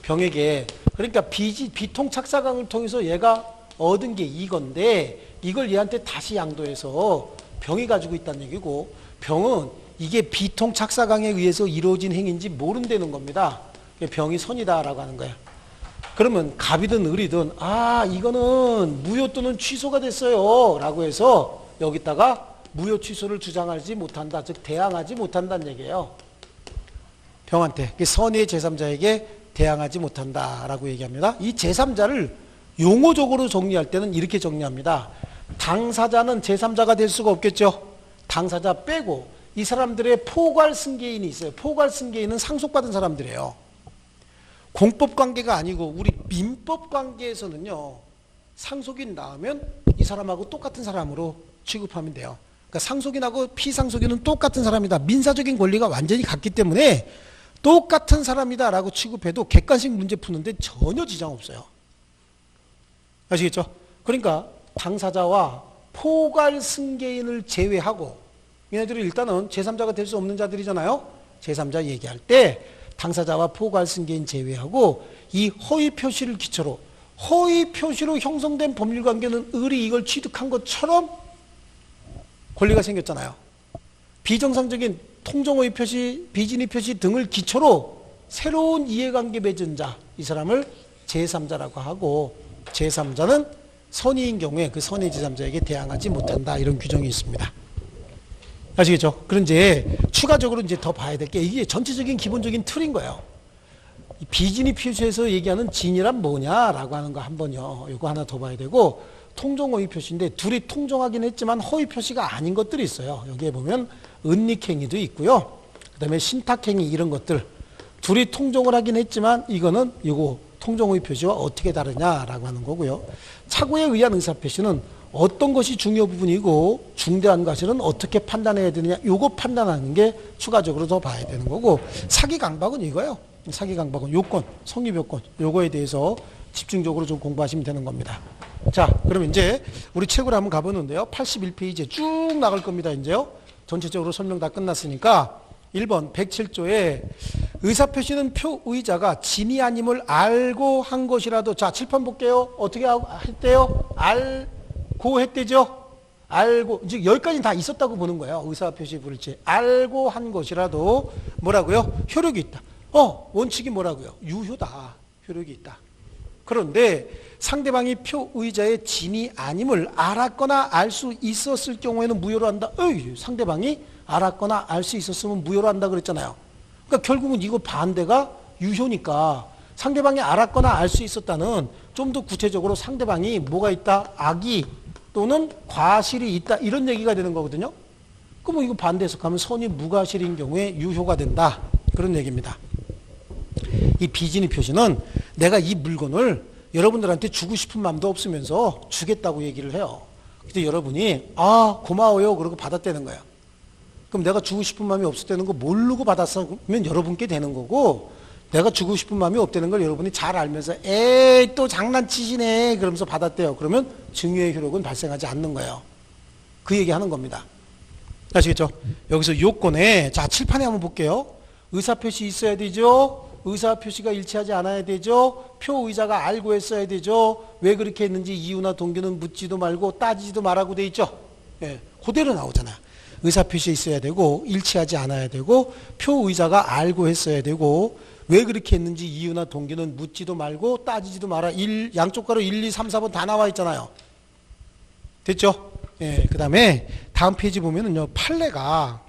병에게. 그러니까 비통착사강을 통해서 얘가 얻은 게 이건데 이걸 얘한테 다시 양도해서 병이 가지고 있다는 얘기고, 병은 이게 비통착사강에 의해서 이루어진 행위인지 모른다는 겁니다. 병이 선이다라고 하는 거예요. 그러면 갑이든 을이든 이거는 무효 또는 취소가 됐어요 라고 해서 여기다가 무효 취소를 주장하지 못한다. 즉 대항하지 못한다는 얘기예요. 병한테. 선의의 제3자에게 대항하지 못한다라고 얘기합니다. 이 제3자를 용어적으로 정리할 때는 이렇게 정리합니다. 당사자는 제3자가 될 수가 없겠죠. 당사자 빼고 이 사람들의 포괄 승계인이 있어요. 포괄 승계인은 상속받은 사람들이에요. 공법 관계가 아니고 우리 민법 관계에서는요. 상속인 나오면 이 사람하고 똑같은 사람으로 취급하면 돼요. 그러니까 상속인하고 피상속인은 똑같은 사람이다. 민사적인 권리가 완전히 같기 때문에 똑같은 사람이다 라고 취급해도 객관식 문제 푸는데 전혀 지장 없어요. 아시겠죠? 그러니까 당사자와 포괄 승계인을 제외하고 얘네들이 일단은 제3자가 될 수 없는 자들이잖아요. 제3자 얘기할 때 당사자와 포괄 승계인 제외하고 이 허위 표시를 기초로 허위 표시로 형성된 법률관계는 을이 이걸 취득한 것처럼 권리가 생겼잖아요. 비정상적인 통정허위 표시, 비진위 표시 등을 기초로 새로운 이해관계 맺은 자, 이 사람을 제3자라고 하고 제3자는 선의인 경우에 그 선의 제3자에게 대항하지 못한다. 이런 규정이 있습니다. 아시겠죠? 그런 이제 추가적으로 이제 더 봐야 될 게 이게 전체적인 기본적인 틀인 거예요. 비진위 표시에서 얘기하는 진이란 뭐냐라고 하는 거 한번요. 이거 하나 더 봐야 되고 통정허위 표시인데 둘이 통정하긴 했지만 허위 표시가 아닌 것들이 있어요. 여기에 보면 은닉행위도 있고요. 그 다음에 신탁행위 이런 것들 둘이 통정을 하긴 했지만 이거는 이거 통정허위 표시와 어떻게 다르냐라고 하는 거고요. 착오에 의한 의사표시는 어떤 것이 중요 부분이고 중대한 과실은 어떻게 판단해야 되느냐 요거 판단하는 게 추가적으로 더 봐야 되는 거고 사기 강박은 이거예요. 사기 강박은 요건, 성립 요건 요거에 대해서 집중적으로 좀 공부하시면 되는 겁니다. 자, 그럼 이제 우리 책으로 한번 가보는데요. 81페이지에 쭉 나갈 겁니다. 이제요. 전체적으로 설명 다 끝났으니까 1번 107조에 의사표시는 표의자가 진이 아님을 알고 한 것이라도 자, 칠판 볼게요. 어떻게 했대요? 알고 했대죠? 알고, 즉 여기까지 다 있었다고 보는 거예요. 의사표시 부를지 알고 한 것이라도 뭐라고요? 효력이 있다. 원칙이 뭐라고요? 유효다. 효력이 있다. 그런데 상대방이 표의자의 진이 아님을 알았거나 알 수 있었을 경우에는 무효로 한다. 상대방이 알았거나 알 수 있었으면 무효로 한다 그랬잖아요. 그러니까 결국은 이거 반대가 유효니까 상대방이 알았거나 알 수 있었다는 좀 더 구체적으로 상대방이 뭐가 있다? 악의 또는 과실이 있다. 이런 얘기가 되는 거거든요. 그럼 이거 반대 해석하면 선이 무과실인 경우에 유효가 된다. 그런 얘기입니다. 이 비진위 표시는 내가 이 물건을 여러분들한테 주고 싶은 마음도 없으면서 주겠다고 얘기를 해요. 근데 여러분이 고마워요 그러고 받았다는 거예요. 그럼 내가 주고 싶은 마음이 없었다는 거 모르고 받았으면 여러분께 되는 거고 내가 주고 싶은 마음이 없다는 걸 여러분이 잘 알면서 에이 또 장난치시네 그러면서 받았대요. 그러면 증여의 효력은 발생하지 않는 거예요. 그 얘기하는 겁니다. 아시겠죠? 여기서 요건에 자 칠판에 한번 볼게요. 의사표시 있어야 되죠. 의사표시가 일치하지 않아야 되죠. 표의자가 알고 했어야 되죠. 왜 그렇게 했는지 이유나 동기는 묻지도 말고 따지지도 말라고 돼 있죠. 예, 그대로 나오잖아요. 의사표시 있어야 되고 일치하지 않아야 되고 표의자가 알고 했어야 되고 왜 그렇게 했는지 이유나 동기는 묻지도 말고 따지지도 마라. 양쪽 가로 1, 2, 3, 4번 다 나와 있잖아요. 됐죠? 예, 그 다음에 다음 페이지 보면은요. 판례가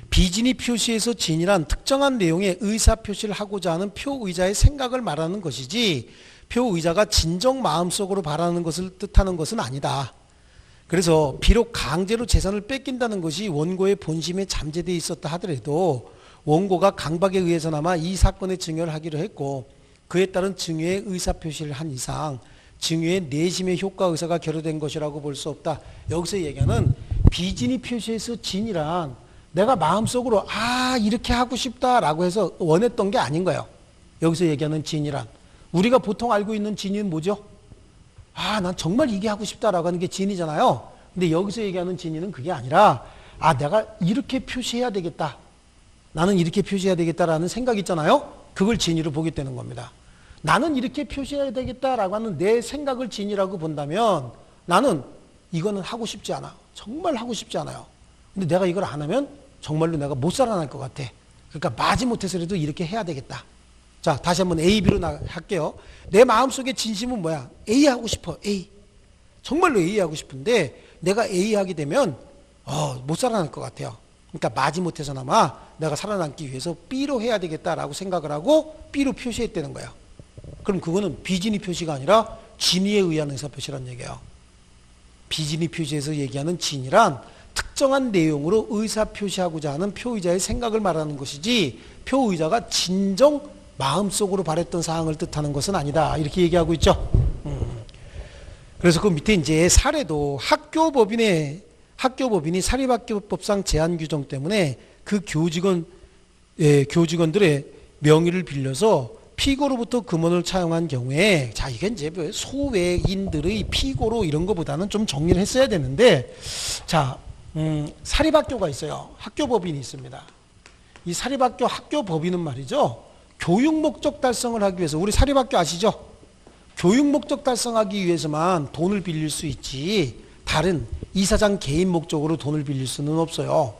비진위 표시에서 진이란 특정한 내용의 의사표시를 하고자 하는 표의자의 생각을 말하는 것이지 표의자가 진정 마음속으로 바라는 것을 뜻하는 것은 아니다. 그래서 비록 강제로 재산을 뺏긴다는 것이 원고의 본심에 잠재되어 있었다 하더라도 원고가 강박에 의해서나마 이 사건의 증여를 하기로 했고 그에 따른 증여의 의사표시를 한 이상 증여의 내심의 효과 의사가 결여된 것이라고 볼 수 없다. 여기서 얘기하는 비진위 표시에서 진이란 내가 마음속으로 이렇게 하고 싶다라고 해서 원했던 게 아닌 거예요. 여기서 얘기하는 진이란 우리가 보통 알고 있는 진이는 뭐죠? 난 정말 이게 하고 싶다라고 하는 게 진이잖아요. 근데 여기서 얘기하는 진이는 그게 아니라 내가 이렇게 표시해야 되겠다. 나는 이렇게 표시해야 되겠다라는 생각이 있잖아요. 그걸 진이로 보겠다는 겁니다. 나는 이렇게 표시해야 되겠다라고 하는 내 생각을 진이라고 본다면 나는 이거는 하고 싶지 않아. 정말 하고 싶지 않아요. 근데 내가 이걸 안 하면 정말로 내가 못 살아날 것 같아. 그러니까 마지못해서라도 이렇게 해야 되겠다. 자, 다시 한번 A, B로 할게요. 내 마음속의 진심은 뭐야? A 하고 싶어. A. 정말로 A 하고 싶은데 내가 A 하게 되면 못 살아날 것 같아요. 그러니까 마지못해서나마 내가 살아남기 위해서 B로 해야 되겠다라고 생각을 하고 B로 표시했다는 거예요. 그럼 그거는 비진위 표시가 아니라 진위에 의한 의사표시란 얘기예요. 비진위 표시에서 얘기하는 진위란 특정한 내용으로 의사표시하고자 하는 표의자의 생각을 말하는 것이지 표의자가 진정 마음속으로 바랬던 사항을 뜻하는 것은 아니다. 이렇게 얘기하고 있죠. 그래서 그 밑에 이제 사례도 학교법인이 사립학교법상 제한 규정 때문에 그 교직원들의 명의를 빌려서 피고로부터 금원을 차용한 경우에, 자, 이게 이제 소외인들의 피고로 이런 거보다는 좀 정리를 했어야 되는데, 자, 사립학교가 있어요. 학교법인이 있습니다. 이 사립학교 학교법인은 말이죠. 교육 목적 달성을 하기 위해서, 우리 사립학교 아시죠? 교육 목적 달성하기 위해서만 돈을 빌릴 수 있지, 다른 이사장 개인 목적으로 돈을 빌릴 수는 없어요.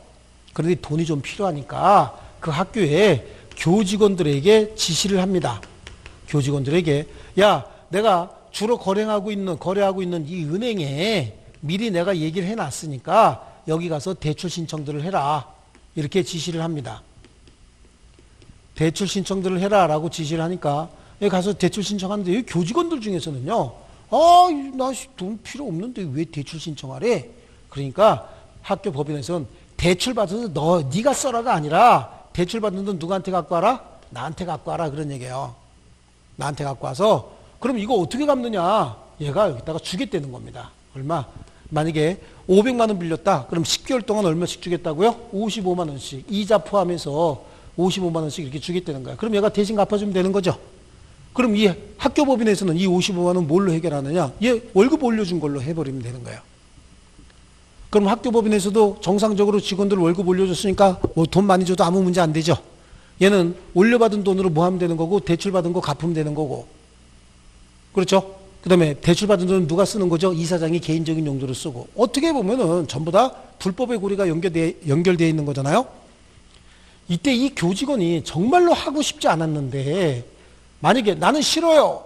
그런데 돈이 좀 필요하니까 그 학교에 교직원들에게 지시를 합니다. 교직원들에게, 야, 내가 주로 거래하고 있는 이 은행에 미리 내가 얘기를 해놨으니까 여기 가서 대출 신청들을 해라. 이렇게 지시를 합니다. 대출 신청들을 해라 라고 지시를 하니까 여기 가서 대출 신청하는데, 여기 교직원들 중에서는요, 나 돈 필요 없는데 왜 대출 신청하래? 그러니까 학교 법인에서는 대출 받아서 네가 써라가 아니라 대출 받는 돈 누구한테 갖고 와라? 나한테 갖고 와라. 그런 얘기예요. 나한테 갖고 와서, 그럼 이거 어떻게 갚느냐? 얘가 여기다가 주겠다는 겁니다. 얼마? 만약에 500만 원 빌렸다. 그럼 10개월 동안 얼마씩 주겠다고요? 55만 원씩. 이자 포함해서 55만 원씩 이렇게 주겠다는 거야. 그럼 얘가 대신 갚아주면 되는 거죠. 그럼 이 학교법인에서는 이 55만 원 뭘로 해결하느냐? 얘 월급 올려준 걸로 해버리면 되는 거예요. 그럼 학교법인에서도 정상적으로 직원들 월급 올려줬으니까 돈 많이 줘도 아무 문제 안 되죠. 얘는 올려받은 돈으로 뭐 하면 되는 거고, 대출받은 거 갚으면 되는 거고. 그렇죠? 그 다음에 대출받은 돈은 누가 쓰는 거죠? 이사장이 개인적인 용도로 쓰고. 어떻게 보면은 전부 다 불법의 고리가 연결되어 있는 거잖아요. 이때 이 교직원이 정말로 하고 싶지 않았는데, 만약에 나는 싫어요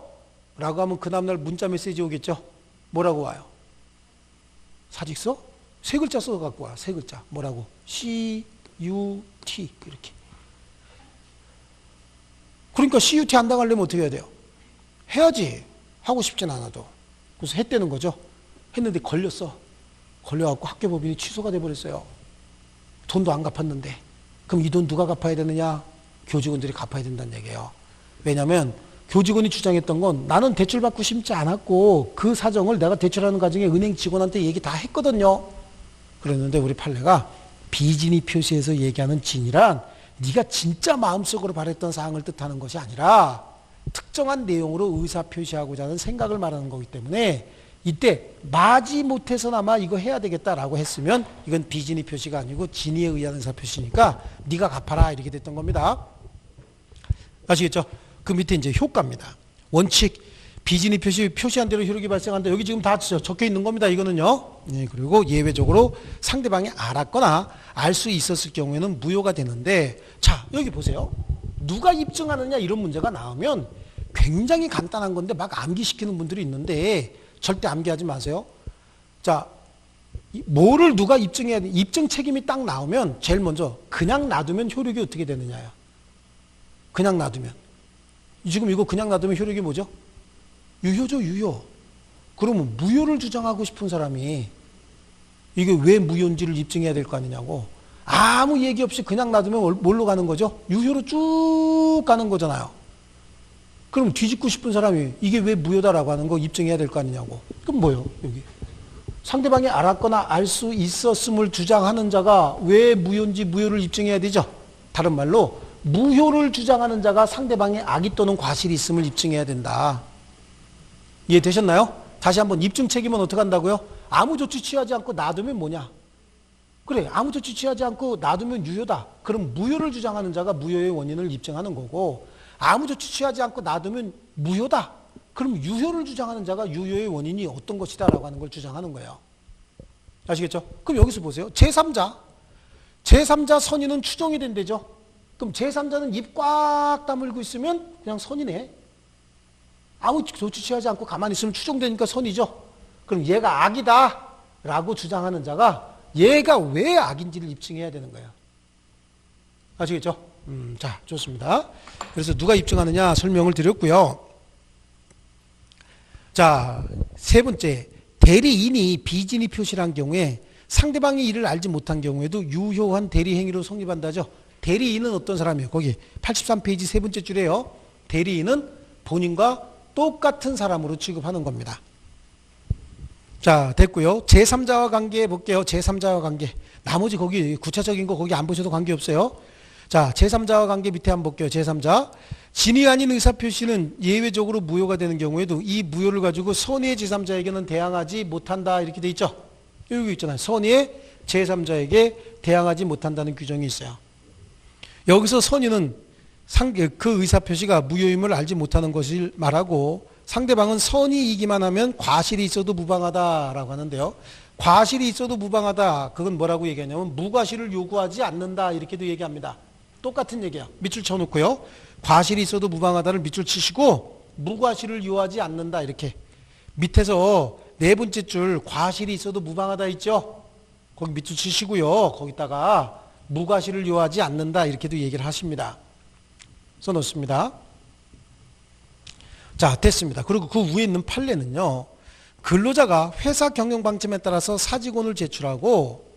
라고 하면 그 다음날 문자 메시지 오겠죠. 뭐라고 와요? 사직서? 세 글자 써 갖고 와. 세 글자. 뭐라고? CUT 이렇게. 그러니까 CUT 안 당하려면 어떻게 해야 돼요? 해야지. 하고 싶진 않아도. 그래서 했다는 거죠. 했는데 걸렸어. 걸려갖고 학교법인이 취소가 돼버렸어요. 돈도 안 갚았는데. 그럼 이 돈 누가 갚아야 되느냐? 교직원들이 갚아야 된다는 얘기예요. 왜냐하면 교직원이 주장했던 건, 나는 대출 받고 싶지 않았고 그 사정을 내가 대출하는 과정에 은행 직원한테 얘기 다 했거든요. 그랬는데 우리 판례가 비진위 표시에서 얘기하는 진이란 네가 진짜 마음속으로 바랬던 사항을 뜻하는 것이 아니라 특정한 내용으로 의사 표시하고자 하는 생각을 말하는 거기 때문에, 이때 마지못해서나마 이거 해야 되겠다라고 했으면 이건 비진위 표시가 아니고 진위에 의한 의사 표시니까 네가 갚아라 이렇게 됐던 겁니다. 아시겠죠? 그 밑에 이제 효과입니다. 원칙, 비진위 표시한 대로 효력이 발생한다. 여기 지금 다 적혀 있는 겁니다. 이거는요. 네, 그리고 예외적으로 상대방이 알았거나 알 수 있었을 경우에는 무효가 되는데, 자, 여기 보세요. 누가 입증하느냐 이런 문제가 나오면 굉장히 간단한 건데 막 암기시키는 분들이 있는데 절대 암기하지 마세요. 자, 뭐를 누가 입증해야 돼? 입증 책임이 딱 나오면 제일 먼저 그냥 놔두면 효력이 어떻게 되느냐요. 그냥 놔두면. 지금 이거 그냥 놔두면 효력이 뭐죠? 유효죠, 유효. 그러면 무효를 주장하고 싶은 사람이 이게 왜 무효인지를 입증해야 될 거 아니냐고. 아무 얘기 없이 그냥 놔두면 뭘로 가는 거죠? 유효로 쭉 가는 거잖아요. 그럼 뒤집고 싶은 사람이 이게 왜 무효다라고 하는 거 입증해야 될 거 아니냐고. 그럼 뭐예요, 여기? 상대방이 알았거나 알 수 있었음을 주장하는 자가 왜 무효인지 무효를 입증해야 되죠? 다른 말로 무효를 주장하는 자가 상대방의 악의 또는 과실이 있음을 입증해야 된다. 이해되셨나요? 다시 한번, 입증 책임은 어떻게 한다고요? 아무 조치 취하지 않고 놔두면 뭐냐? 그래, 아무 조치 취하지 않고 놔두면 유효다. 그럼 무효를 주장하는 자가 무효의 원인을 입증하는 거고, 아무 조치 취하지 않고 놔두면 무효다. 그럼 유효를 주장하는 자가 유효의 원인이 어떤 것이다 라고 하는 걸 주장하는 거예요. 아시겠죠? 그럼 여기서 보세요. 제3자 선인은 추정이 된대죠. 그럼 제3자는 입 꽉 다물고 있으면 그냥 선이네. 아무 조치 취하지 않고 가만히 있으면 추정되니까 선이죠. 그럼 얘가 악이다. 라고 주장하는 자가 얘가 왜 악인지를 입증해야 되는 거예요. 아시겠죠? 자, 좋습니다. 그래서 누가 입증하느냐 설명을 드렸고요. 자, 세 번째, 대리인이 비진의 표시를 한 경우에 상대방이 이를 알지 못한 경우에도 유효한 대리행위로 성립한다죠. 대리인은 어떤 사람이에요? 거기 83페이지 세 번째 줄에요. 대리인은 본인과 똑같은 사람으로 취급하는 겁니다. 자, 됐고요. 제3자와 관계 볼게요. 제3자와 관계. 나머지 거기 구체적인 거 거기 안 보셔도 관계없어요. 자, 제3자와 관계 밑에 한번 볼게요. 제3자. 진위 아닌 의사표시는 예외적으로 무효가 되는 경우에도 이 무효를 가지고 선의의 제3자에게는 대항하지 못한다 이렇게 돼 있죠. 여기 있잖아요. 선의의 제3자에게 대항하지 못한다는 규정이 있어요. 여기서 선의는 그 의사표시가 무효임을 알지 못하는 것을 말하고 상대방은 선의이기만 하면 과실이 있어도 무방하다라고 하는데요. 과실이 있어도 무방하다. 그건 뭐라고 얘기하냐면 무과실을 요구하지 않는다 이렇게도 얘기합니다. 똑같은 얘기야. 밑줄 쳐놓고요. 과실이 있어도 무방하다를 밑줄 치시고 무과실을 요하지 않는다 이렇게. 밑에서 네 번째 줄 과실이 있어도 무방하다 있죠. 거기 밑줄 치시고요. 거기다가 무과실을 요하지 않는다 이렇게도 얘기를 하십니다. 써놓습니다. 자, 됐습니다. 그리고 그 위에 있는 판례는요. 근로자가 회사 경영 방침에 따라서 사직원을 제출하고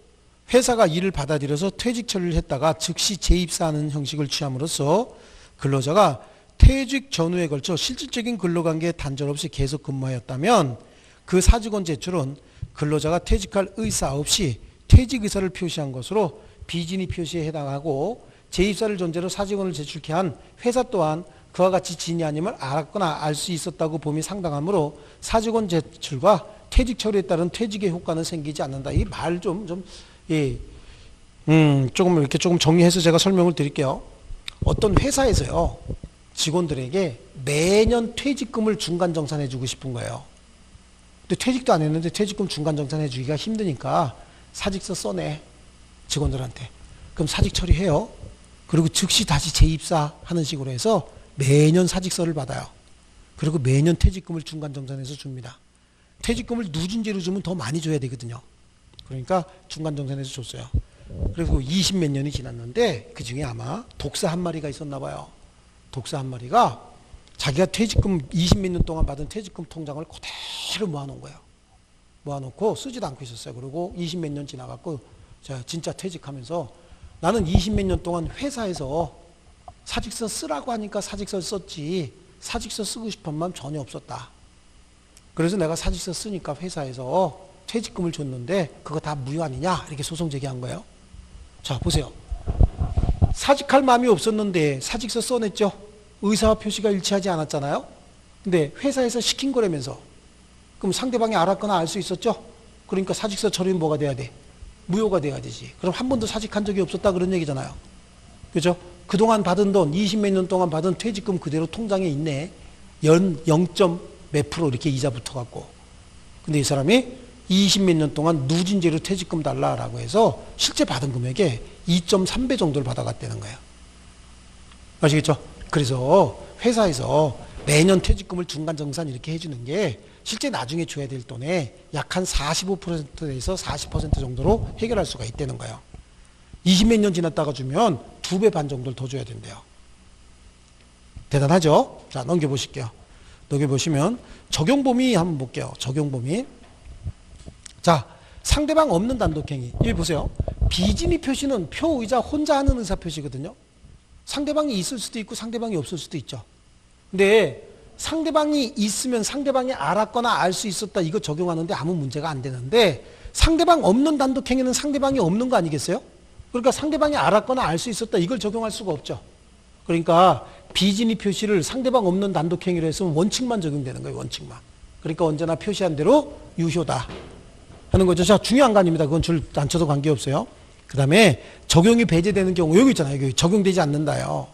회사가 이를 받아들여서 퇴직 처리를 했다가 즉시 재입사하는 형식을 취함으로써 근로자가 퇴직 전후에 걸쳐 실질적인 근로관계에 단절 없이 계속 근무하였다면 그 사직원 제출은 근로자가 퇴직할 의사 없이 퇴직 의사를 표시한 것으로 비진의 표시에 해당하고 재입사를 전제로 사직원을 제출케 한 회사 또한 그와 같이 진이 아님을 알았거나 알 수 있었다고 봄이 상당하므로 사직원 제출과 퇴직 처리에 따른 퇴직의 효과는 생기지 않는다. 이 말 조금 이렇게 조금 정리해서 제가 설명을 드릴게요. 어떤 회사에서요, 직원들에게 매년 퇴직금을 중간정산해 주고 싶은 거예요. 근데 퇴직도 안 했는데 퇴직금 중간정산해 주기가 힘드니까 사직서 써내, 직원들한테. 그럼 사직 처리해요. 그리고 즉시 다시 재입사하는 식으로 해서 매년 사직서를 받아요. 그리고 매년 퇴직금을 중간정산해서 줍니다. 퇴직금을 누진제로 주면 더 많이 줘야 되거든요. 그러니까 중간정산해서 줬어요. 그리고 20 몇 년이 지났는데 그 중에 아마 독사 한 마리가 있었나 봐요. 독사 한 마리가 자기가 퇴직금 20 몇 년 동안 받은 퇴직금 통장을 그대로 모아놓은 거예요. 모아놓고 쓰지도 않고 있었어요. 그리고 20 몇 년 지나갖고 자, 진짜 퇴직하면서 나는 20 몇 년 동안 회사에서 사직서 쓰라고 하니까 사직서를 썼지 사직서 쓰고 싶은 마음 전혀 없었다. 그래서 내가 사직서 쓰니까 회사에서 퇴직금을 줬는데 그거 다 무효 아니냐 이렇게 소송 제기한 거예요. 자, 보세요. 사직할 마음이 없었는데 사직서 써냈죠. 의사와 표시가 일치하지 않았잖아요. 근데 회사에서 시킨 거라면서 그럼 상대방이 알았거나 알 수 있었죠. 그러니까 사직서 처리는 뭐가 돼야 돼? 무효가 돼야 되지. 그럼 한 번도 사직한 적이 없었다 그런 얘기잖아요. 그죠? 그동안 받은 돈 20 몇 년 동안 받은 퇴직금 그대로 통장에 있네. 연 0. 몇 프로 이렇게 이자 붙어갖고. 근데 이 사람이 20 몇 년 동안 누진제로 퇴직금 달라라고 해서 실제 받은 금액의 2.3배 정도를 받아갔다는 거예요. 아시겠죠? 그래서 회사에서 매년 퇴직금을 중간정산 이렇게 해주는 게 실제 나중에 줘야 될 돈의 약 한 45%에서 40% 정도로 해결할 수가 있다는 거예요. 20 몇 년 지났다가 주면 2배 반 정도를 더 줘야 된대요. 대단하죠? 자, 넘겨보실게요. 넘겨보시면 적용범위 한번 볼게요. 적용범위. 자, 상대방 없는 단독행위. 여기 보세요. 비진의 표시는 표의자 혼자 하는 의사표시거든요. 상대방이 있을 수도 있고 상대방이 없을 수도 있죠. 근데 상대방이 있으면 상대방이 알았거나 알 수 있었다 이거 적용하는데 아무 문제가 안 되는데 상대방 없는 단독행위는 상대방이 없는 거 아니겠어요? 그러니까 상대방이 알았거나 알 수 있었다 이걸 적용할 수가 없죠. 그러니까 비진의 표시를 상대방 없는 단독행위로 했으면 원칙만 적용되는 거예요. 원칙만. 그러니까 언제나 표시한 대로 유효다 하는 거죠. 자, 중요한 거 아닙니다. 그건 줄 안 쳐도 관계없어요. 그 다음에 적용이 배제되는 경우 여기 있잖아요. 여기 적용되지 않는다요.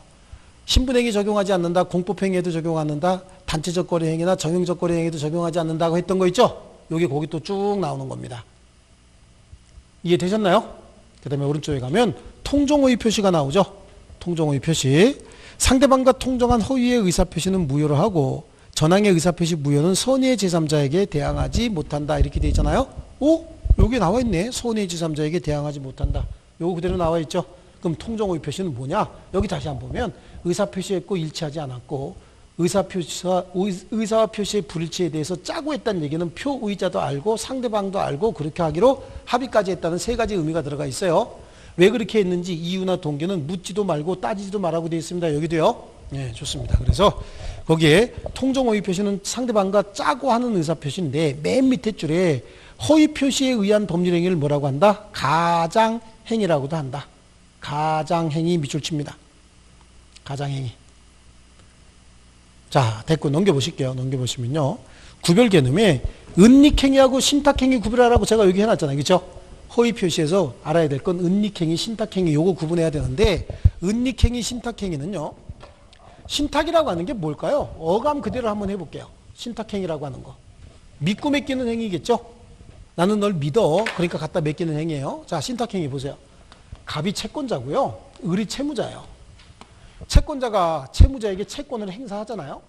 신분행위 적용하지 않는다. 공법행위에도 적용 안 한다. 단체적 거래행위나 정형적 거래행위에도 적용하지 않는다고 했던 거 있죠. 여기 거기 또 쭉 나오는 겁니다. 이해되셨나요? 그 다음에 오른쪽에 가면 통정허위 표시가 나오죠. 통정허위 표시. 상대방과 통정한 허위의 의사표시는 무효로 하고 전항의 의사표시 무효는 선의의 제3자에게 대항하지 못한다. 이렇게 되어 있잖아요. 오? 여기 나와 있네. 손해 제3자에게 대항하지 못한다. 요거 그대로 나와 있죠. 그럼 통정호의 표시는 뭐냐? 여기 다시 한번 보면 의사표시했고 일치하지 않았고 의사와 표시의 불일치에 대해서 짜고 했다는 얘기는 표의자도 알고 상대방도 알고 그렇게 하기로 합의까지 했다는 세 가지 의미가 들어가 있어요. 왜 그렇게 했는지 이유나 동기는 묻지도 말고 따지지도 말라고 되어 있습니다. 여기도요. 네, 좋습니다. 그래서 거기에 통정호의 표시는 상대방과 짜고 하는 의사표시인데 맨 밑에 줄에 허위 표시에 의한 법률행위를 뭐라고 한다? 가장행위라고도 한다. 가장행위 밑줄 칩니다. 가장행위. 자, 됐고 넘겨보실게요. 넘겨보시면요. 구별 개념에 은닉행위하고 신탁행위 구별하라고 제가 여기 해놨잖아요. 그렇죠? 허위 표시에서 알아야 될 건 은닉행위, 신탁행위 요거 구분해야 되는데 은닉행위, 신탁행위는요. 신탁이라고 하는 게 뭘까요? 어감 그대로 한번 해볼게요. 신탁행위라고 하는 거. 믿고 맡기는 행위겠죠? 나는 널 믿어. 그러니까 갖다 맡기는 행위예요. 자, 신탁행위 보세요. 갑이 채권자고요. 을이 채무자예요. 채권자가 채무자에게 채권을 행사하잖아요.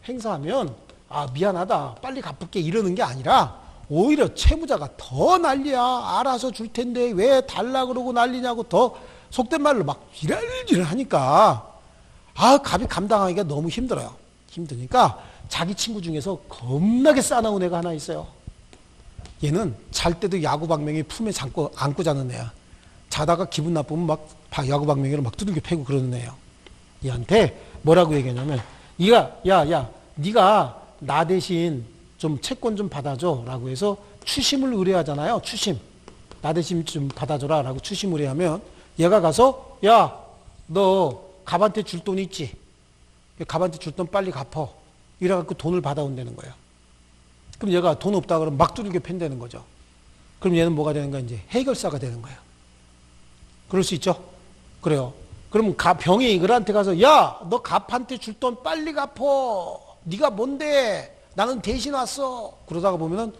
행사하면 아 미안하다 빨리 갚을게 이러는 게 아니라 오히려 채무자가 더 난리야. 알아서 줄 텐데 왜 달라 그러고 난리냐고 더 속된 말로 막 지랄지랄 하니까 아 갑이 감당하기가 너무 힘들어요. 힘드니까 자기 친구 중에서 겁나게 싸나운 애가 하나 있어요. 얘는 잘 때도 야구방망이 품에 안고 자는 애야. 자다가 기분 나쁘면 막 야구방망이로 막 두들겨 패고 그러는 애예요. 얘한테 뭐라고 얘기하냐면 야 네가 나 대신 좀 채권 좀 받아줘 라고 해서 추심을 의뢰하잖아요. 추심. 나 대신 좀 받아줘라 라고 추심 의뢰하면 얘가 가서 야 너 갑한테 줄 돈 있지? 갑한테 줄 돈 빨리 갚어. 이래갖고 돈을 받아온다는 거예요. 그럼 얘가 돈 없다 그러면 막 두들겨 팬다는 거죠. 그럼 얘는 뭐가 되는 거야? 이제 해결사가 되는 거예요. 그럴 수 있죠? 그래요. 그럼 병이 을한테 가서 야, 너 갑한테 줄 돈 빨리 갚어. 네가 뭔데? 나는 대신 왔어. 그러다가 보면은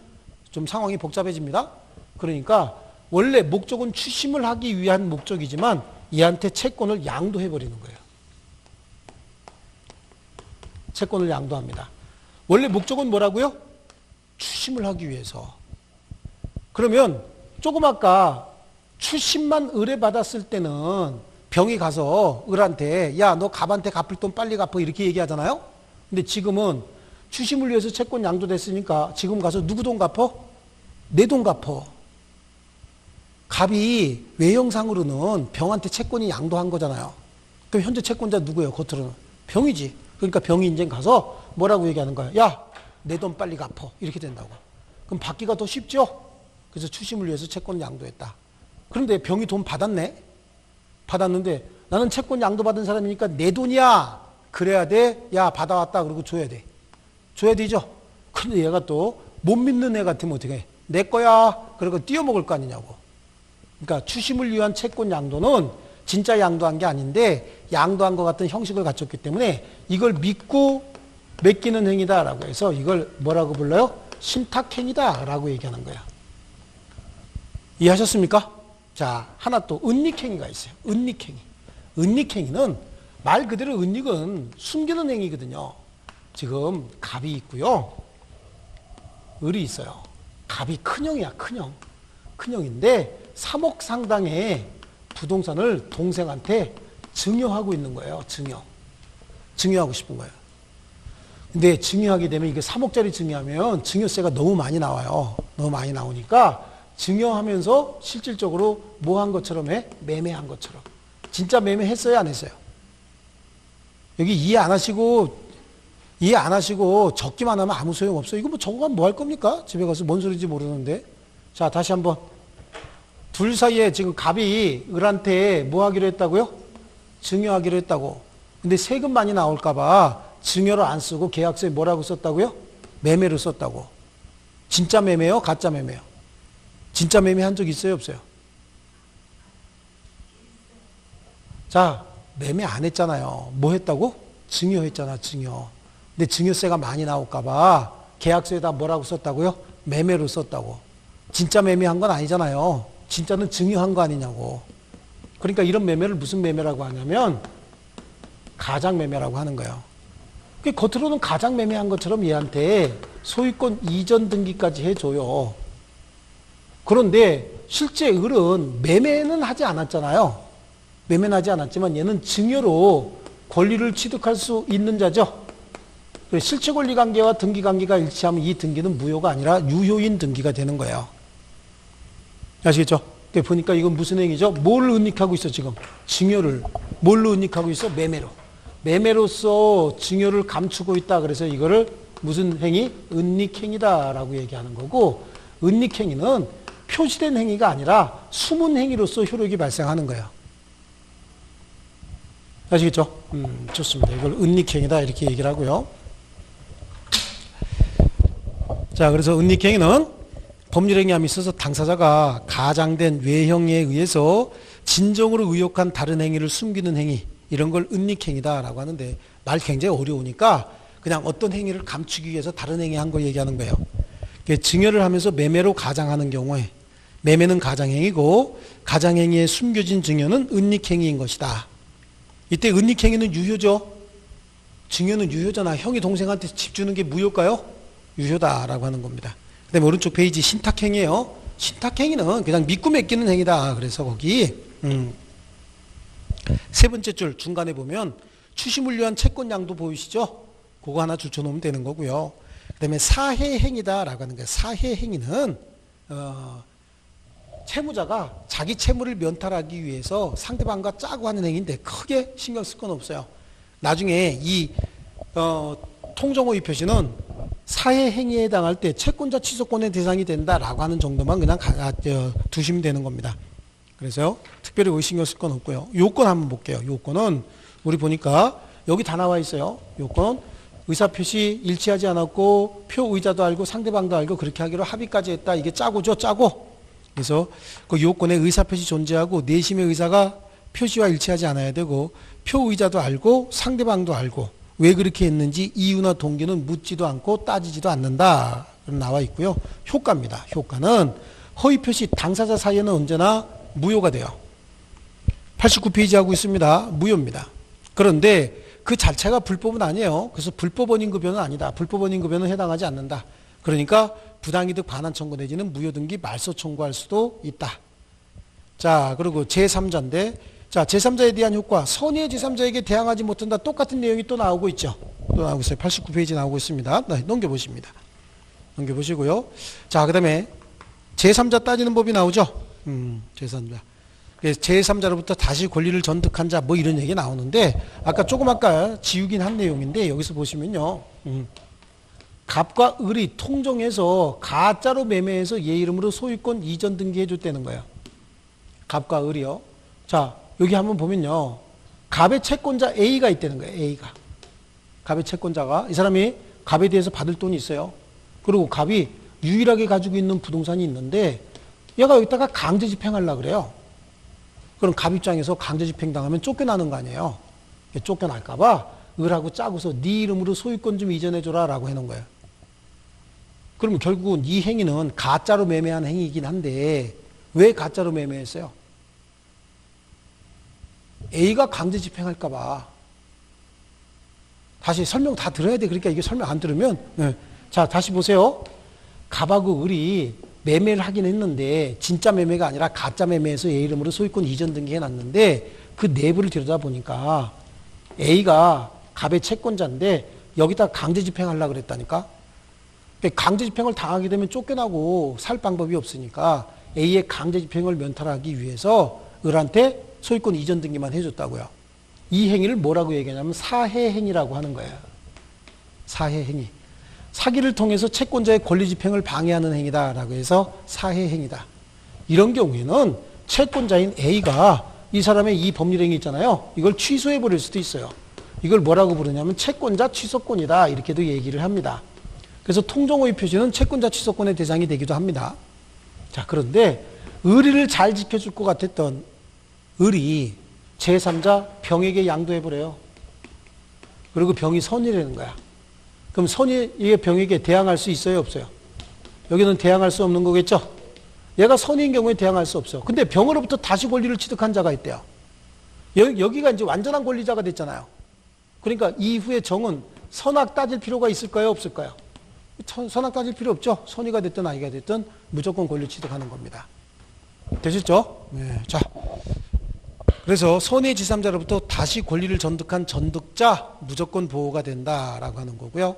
좀 상황이 복잡해집니다. 그러니까 원래 목적은 추심을 하기 위한 목적이지만 얘한테 채권을 양도해버리는 거예요. 채권을 양도합니다. 원래 목적은 뭐라고요? 추심을 하기 위해서. 그러면 조금 아까 추심만 의뢰받았을 때는 병이 가서 을한테 야, 너 갑한테 갚을 돈 빨리 갚어 이렇게 얘기하잖아요. 근데 지금은 추심을 위해서 채권 양도됐으니까 지금 가서 누구 돈 갚어? 내 돈 갚어. 갑이 외형상으로는 병한테 채권이 양도한 거잖아요. 그럼 현재 채권자 누구예요? 겉으로는 병이지. 그러니까 병이 이제 가서 뭐라고 얘기하는 거야? 야, 내 돈 빨리 갚어. 이렇게 된다고. 그럼 받기가 더 쉽죠? 그래서 추심을 위해서 채권을 양도했다. 그런데 병이 돈 받았네? 받았는데 나는 채권 양도받은 사람이니까 내 돈이야. 그래야 돼. 야, 받아왔다. 그러고 줘야 돼. 줘야 되죠? 근데 얘가 또 못 믿는 애 같으면 어떻게 해? 내 거야. 그러고 띄어먹을 거 아니냐고. 그러니까 추심을 위한 채권 양도는 진짜 양도한 게 아닌데 양도한 것 같은 형식을 갖췄기 때문에 이걸 믿고 맡기는 행위다라고 해서 이걸 뭐라고 불러요? 신탁행위다라고 얘기하는 거야. 이해하셨습니까? 자, 하나 또 은닉행위가 있어요. 은닉행위. 은닉행위는 말 그대로 은닉은 숨기는 행위거든요. 지금 갑이 있고요. 을이 있어요. 갑이 큰형이야, 큰형. 큰형인데 3억 상당의 부동산을 동생한테 증여하고 있는 거예요. 증여하고 싶은 거예요. 근데 증여하게 되면 이게 3억짜리 증여하면 증여세가 너무 많이 나와요. 너무 많이 나오니까 증여하면서 실질적으로 뭐 한 것처럼 해? 매매한 것처럼. 진짜 매매했어요? 안 했어요? 여기 이해 안 하시고 적기만 하면 아무 소용 없어요. 이거 뭐 적어가면 뭐 할 겁니까? 집에 가서 뭔 소리인지 모르는데. 자, 다시 한번. 둘 사이에 지금 갑이 을한테 뭐 하기로 했다고요? 증여하기로 했다고. 근데 세금 많이 나올까봐 증여를 안 쓰고 계약서에 뭐라고 썼다고요? 매매를 썼다고. 진짜 매매요? 가짜 매매요? 진짜 매매 한 적 있어요? 없어요? 자, 매매 안 했잖아요. 뭐 했다고? 증여했잖아, 증여. 근데 증여세가 많이 나올까봐 계약서에다 뭐라고 썼다고요? 매매로 썼다고. 진짜 매매한 건 아니잖아요. 진짜는 증여한 거 아니냐고. 그러니까 이런 매매를 무슨 매매라고 하냐면 가장매매라고 하는 거예요. 겉으로는 가장매매한 것처럼 얘한테 소유권 이전 등기까지 해줘요. 그런데 실제 을은 매매는 하지 않았잖아요. 매매는 하지 않았지만 얘는 증여로 권리를 취득할 수 있는 자죠. 실체 권리 관계와 등기 관계가 일치하면 이 등기는 무효가 아니라 유효인 등기가 되는 거예요. 아시겠죠? 보니까 이건 무슨 행위죠? 뭘 은닉하고 있어 지금? 증여를. 뭘로 은닉하고 있어? 매매로. 매매로서 증여를 감추고 있다. 그래서 이거를 무슨 행위? 은닉행위다라고 얘기하는 거고, 은닉행위는 표시된 행위가 아니라 숨은 행위로서 효력이 발생하는 거예요. 아시겠죠? 좋습니다. 이걸 은닉행위다 이렇게 얘기를 하고요. 자, 그래서 은닉행위는 법률행위함에 있어서 당사자가 가장된 외형에 의해서 진정으로 의혹한 다른 행위를 숨기는 행위, 이런 걸 은닉행위다라고 하는데, 말 굉장히 어려우니까 그냥 어떤 행위를 감추기 위해서 다른 행위 한 걸 얘기하는 거예요. 증여를 하면서 매매로 가장하는 경우에 매매는 가장행위고 가장행위에 숨겨진 증여는 은닉행위인 것이다. 이때 은닉행위는 유효죠. 증여는 유효잖아. 형이 동생한테 집 주는 게 무효일까요? 유효다라고 하는 겁니다. 그 다음에 오른쪽 페이지 신탁행위예요. 신탁행위는 그냥 믿고 맡기는 행위다. 그래서 거기 세 번째 줄 중간에 보면 추심을 위한 채권양도 보이시죠? 그거 하나 줄쳐놓으면 되는 거고요. 그 다음에 사해행위다라고 하는 거예요. 사해행위는 채무자가 자기 채무를 면탈하기 위해서 상대방과 짜고 하는 행위인데 크게 신경 쓸 건 없어요. 나중에 이 통정호의 표시는 사해행위에 해당할 때 채권자 취소권의 대상이 된다라고 하는 정도만 그냥 두시면 되는 겁니다. 그래서 특별히 거기 신경 쓸 건 없고요. 요건 한번 볼게요. 요건은 우리 보니까 여기 다 나와 있어요. 요건 의사표시 일치하지 않았고 표의자도 알고 상대방도 알고 그렇게 하기로 합의까지 했다. 이게 짜고죠. 짜고. 그래서 그 요건에 의사표시 존재하고 내심의 의사가 표시와 일치하지 않아야 되고 표의자도 알고 상대방도 알고 왜 그렇게 했는지 이유나 동기는 묻지도 않고 따지지도 않는다. 나와 있고요. 효과입니다. 효과는 허위표시 당사자 사이에는 언제나 무효가 돼요. 89페이지 하고 있습니다. 무효입니다. 그런데 그 자체가 불법은 아니에요. 그래서 불법원인급여는 아니다. 불법원인급여는 해당하지 않는다. 그러니까 부당이득 반환 청구 내지는 무효등기 말소 청구할 수도 있다. 자, 그리고 제3자인데, 자, 제3자에 대한 효과, 선의의 제3자에게 대항하지 못한다. 똑같은 내용이 또 나오고 있죠. 또 나오고 있어요. 89페이지 나오고 있습니다. 네, 넘겨보십니다. 넘겨보시고요. 자, 그 다음에 제3자 따지는 법이 나오죠. 제3자. 제3자로부터 다시 권리를 전득한 자, 뭐 이런 얘기 나오는데, 아까 조금 아까 지우긴 한 내용인데, 여기서 보시면요. 갑과 을이 통정해서 가짜로 매매해서 얘 이름으로 소유권 이전 등기해 줬다는 거예요. 갑과 을이요. 자, 여기 한번 보면요. 갑의 채권자 A가 있다는 거예요. A가. 갑의 채권자가. 이 사람이 갑에 대해서 받을 돈이 있어요. 그리고 갑이 유일하게 가지고 있는 부동산이 있는데, 얘가 여기다가 강제 집행하려고 그래요. 그럼 갑 입장에서 강제 집행당하면 쫓겨나는 거 아니에요. 쫓겨날까봐 을하고 짜고서 네 이름으로 소유권 좀 이전해줘라 라고 해놓은 거예요. 그러면 결국은 이 행위는 가짜로 매매한 행위이긴 한데 왜 가짜로 매매했어요? A가 강제 집행할까봐. 다시 설명 다 들어야 돼. 그러니까 이게 설명 안 들으면 자, 다시 보세요. 갑하고 을이 매매를 하긴 했는데 진짜 매매가 아니라 가짜 매매해서 A 이름으로 소유권 이전 등기해놨는데 그 내부를 들여다보니까 A가 갑의 채권자인데 여기다 강제 집행하려고 그랬다니까. 강제 집행을 당하게 되면 쫓겨나고 살 방법이 없으니까 A의 강제 집행을 면탈하기 위해서 을한테 소유권 이전 등기만 해줬다고요. 이 행위를 뭐라고 얘기하냐면 사해행위라고 하는 거예요. 사해행위. 사기를 통해서 채권자의 권리 집행을 방해하는 행위다라고 해서 사해행위다. 이런 경우에는 채권자인 A가 이 사람의 이 법률 행위 있잖아요. 이걸 취소해 버릴 수도 있어요. 이걸 뭐라고 부르냐면 채권자 취소권이다. 이렇게도 얘기를 합니다. 그래서 통정호의 표시는 채권자 취소권의 대상이 되기도 합니다. 자, 그런데 의리를 잘 지켜줄 것 같았던 을이 제3자 병에게 양도해버려요. 그리고 병이 선이라는 거야. 그럼 선의의 병에게 대항할 수 있어요, 없어요? 여기는 대항할 수 없는 거겠죠? 얘가 선의인 경우에 대항할 수 없어요. 근데 병으로부터 다시 권리를 취득한 자가 있대요. 여기가 이제 완전한 권리자가 됐잖아요. 그러니까 이후에 정은 선악 따질 필요가 있을까요, 없을까요? 선악 따질 필요 없죠. 선의가 됐든 아이가 됐든 무조건 권리 취득하는 겁니다. 되셨죠? 네. 자, 그래서 선의 제3자로부터 다시 권리를 전득한 전득자 무조건 보호가 된다라고 하는 거고요.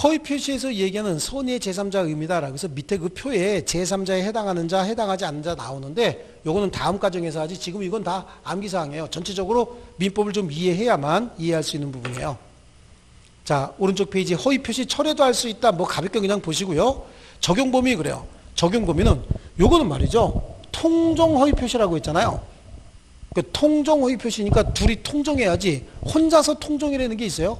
허위 표시에서 얘기하는 선의 제3자 의미다라고 해서 밑에 그 표에 제3자에 해당하는 자, 해당하지 않는 자 나오는데 요거는 다음 과정에서 하지 지금 이건 다 암기사항이에요. 전체적으로 민법을 좀 이해해야만 이해할 수 있는 부분이에요. 자, 오른쪽 페이지 허위 표시 철회도 할 수 있다. 뭐 가볍게 그냥 보시고요. 적용 범위 그래요. 적용 범위는 요거는 말이죠. 통정 허위 표시라고 했잖아요. 그 통정 허위 표시니까 둘이 통정해야지 혼자서 통정이라는 게 있어요.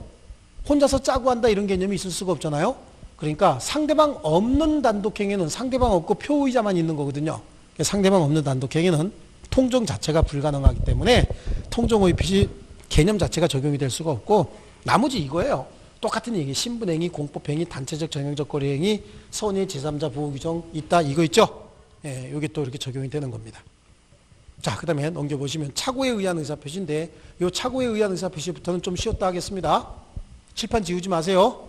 혼자서 짜고 한다 이런 개념이 있을 수가 없잖아요. 그러니까 상대방 없는 단독행위는 상대방 없고 표의자만 있는 거거든요. 상대방 없는 단독행위는 통정 자체가 불가능하기 때문에 통정 허위 표시 개념 자체가 적용이 될 수가 없고 나머지 이거예요. 똑같은 얘기. 신분행위, 공법행위, 단체적 정형적 거래행위, 선의 제3자 보호 규정 있다 이거 있죠. 예, 이게 또 이렇게 적용이 되는 겁니다. 자, 그 다음에 넘겨보시면 착오에 의한 의사표시인데 이 착오에 의한 의사표시부터는 좀 쉬었다 하겠습니다. 칠판 지우지 마세요.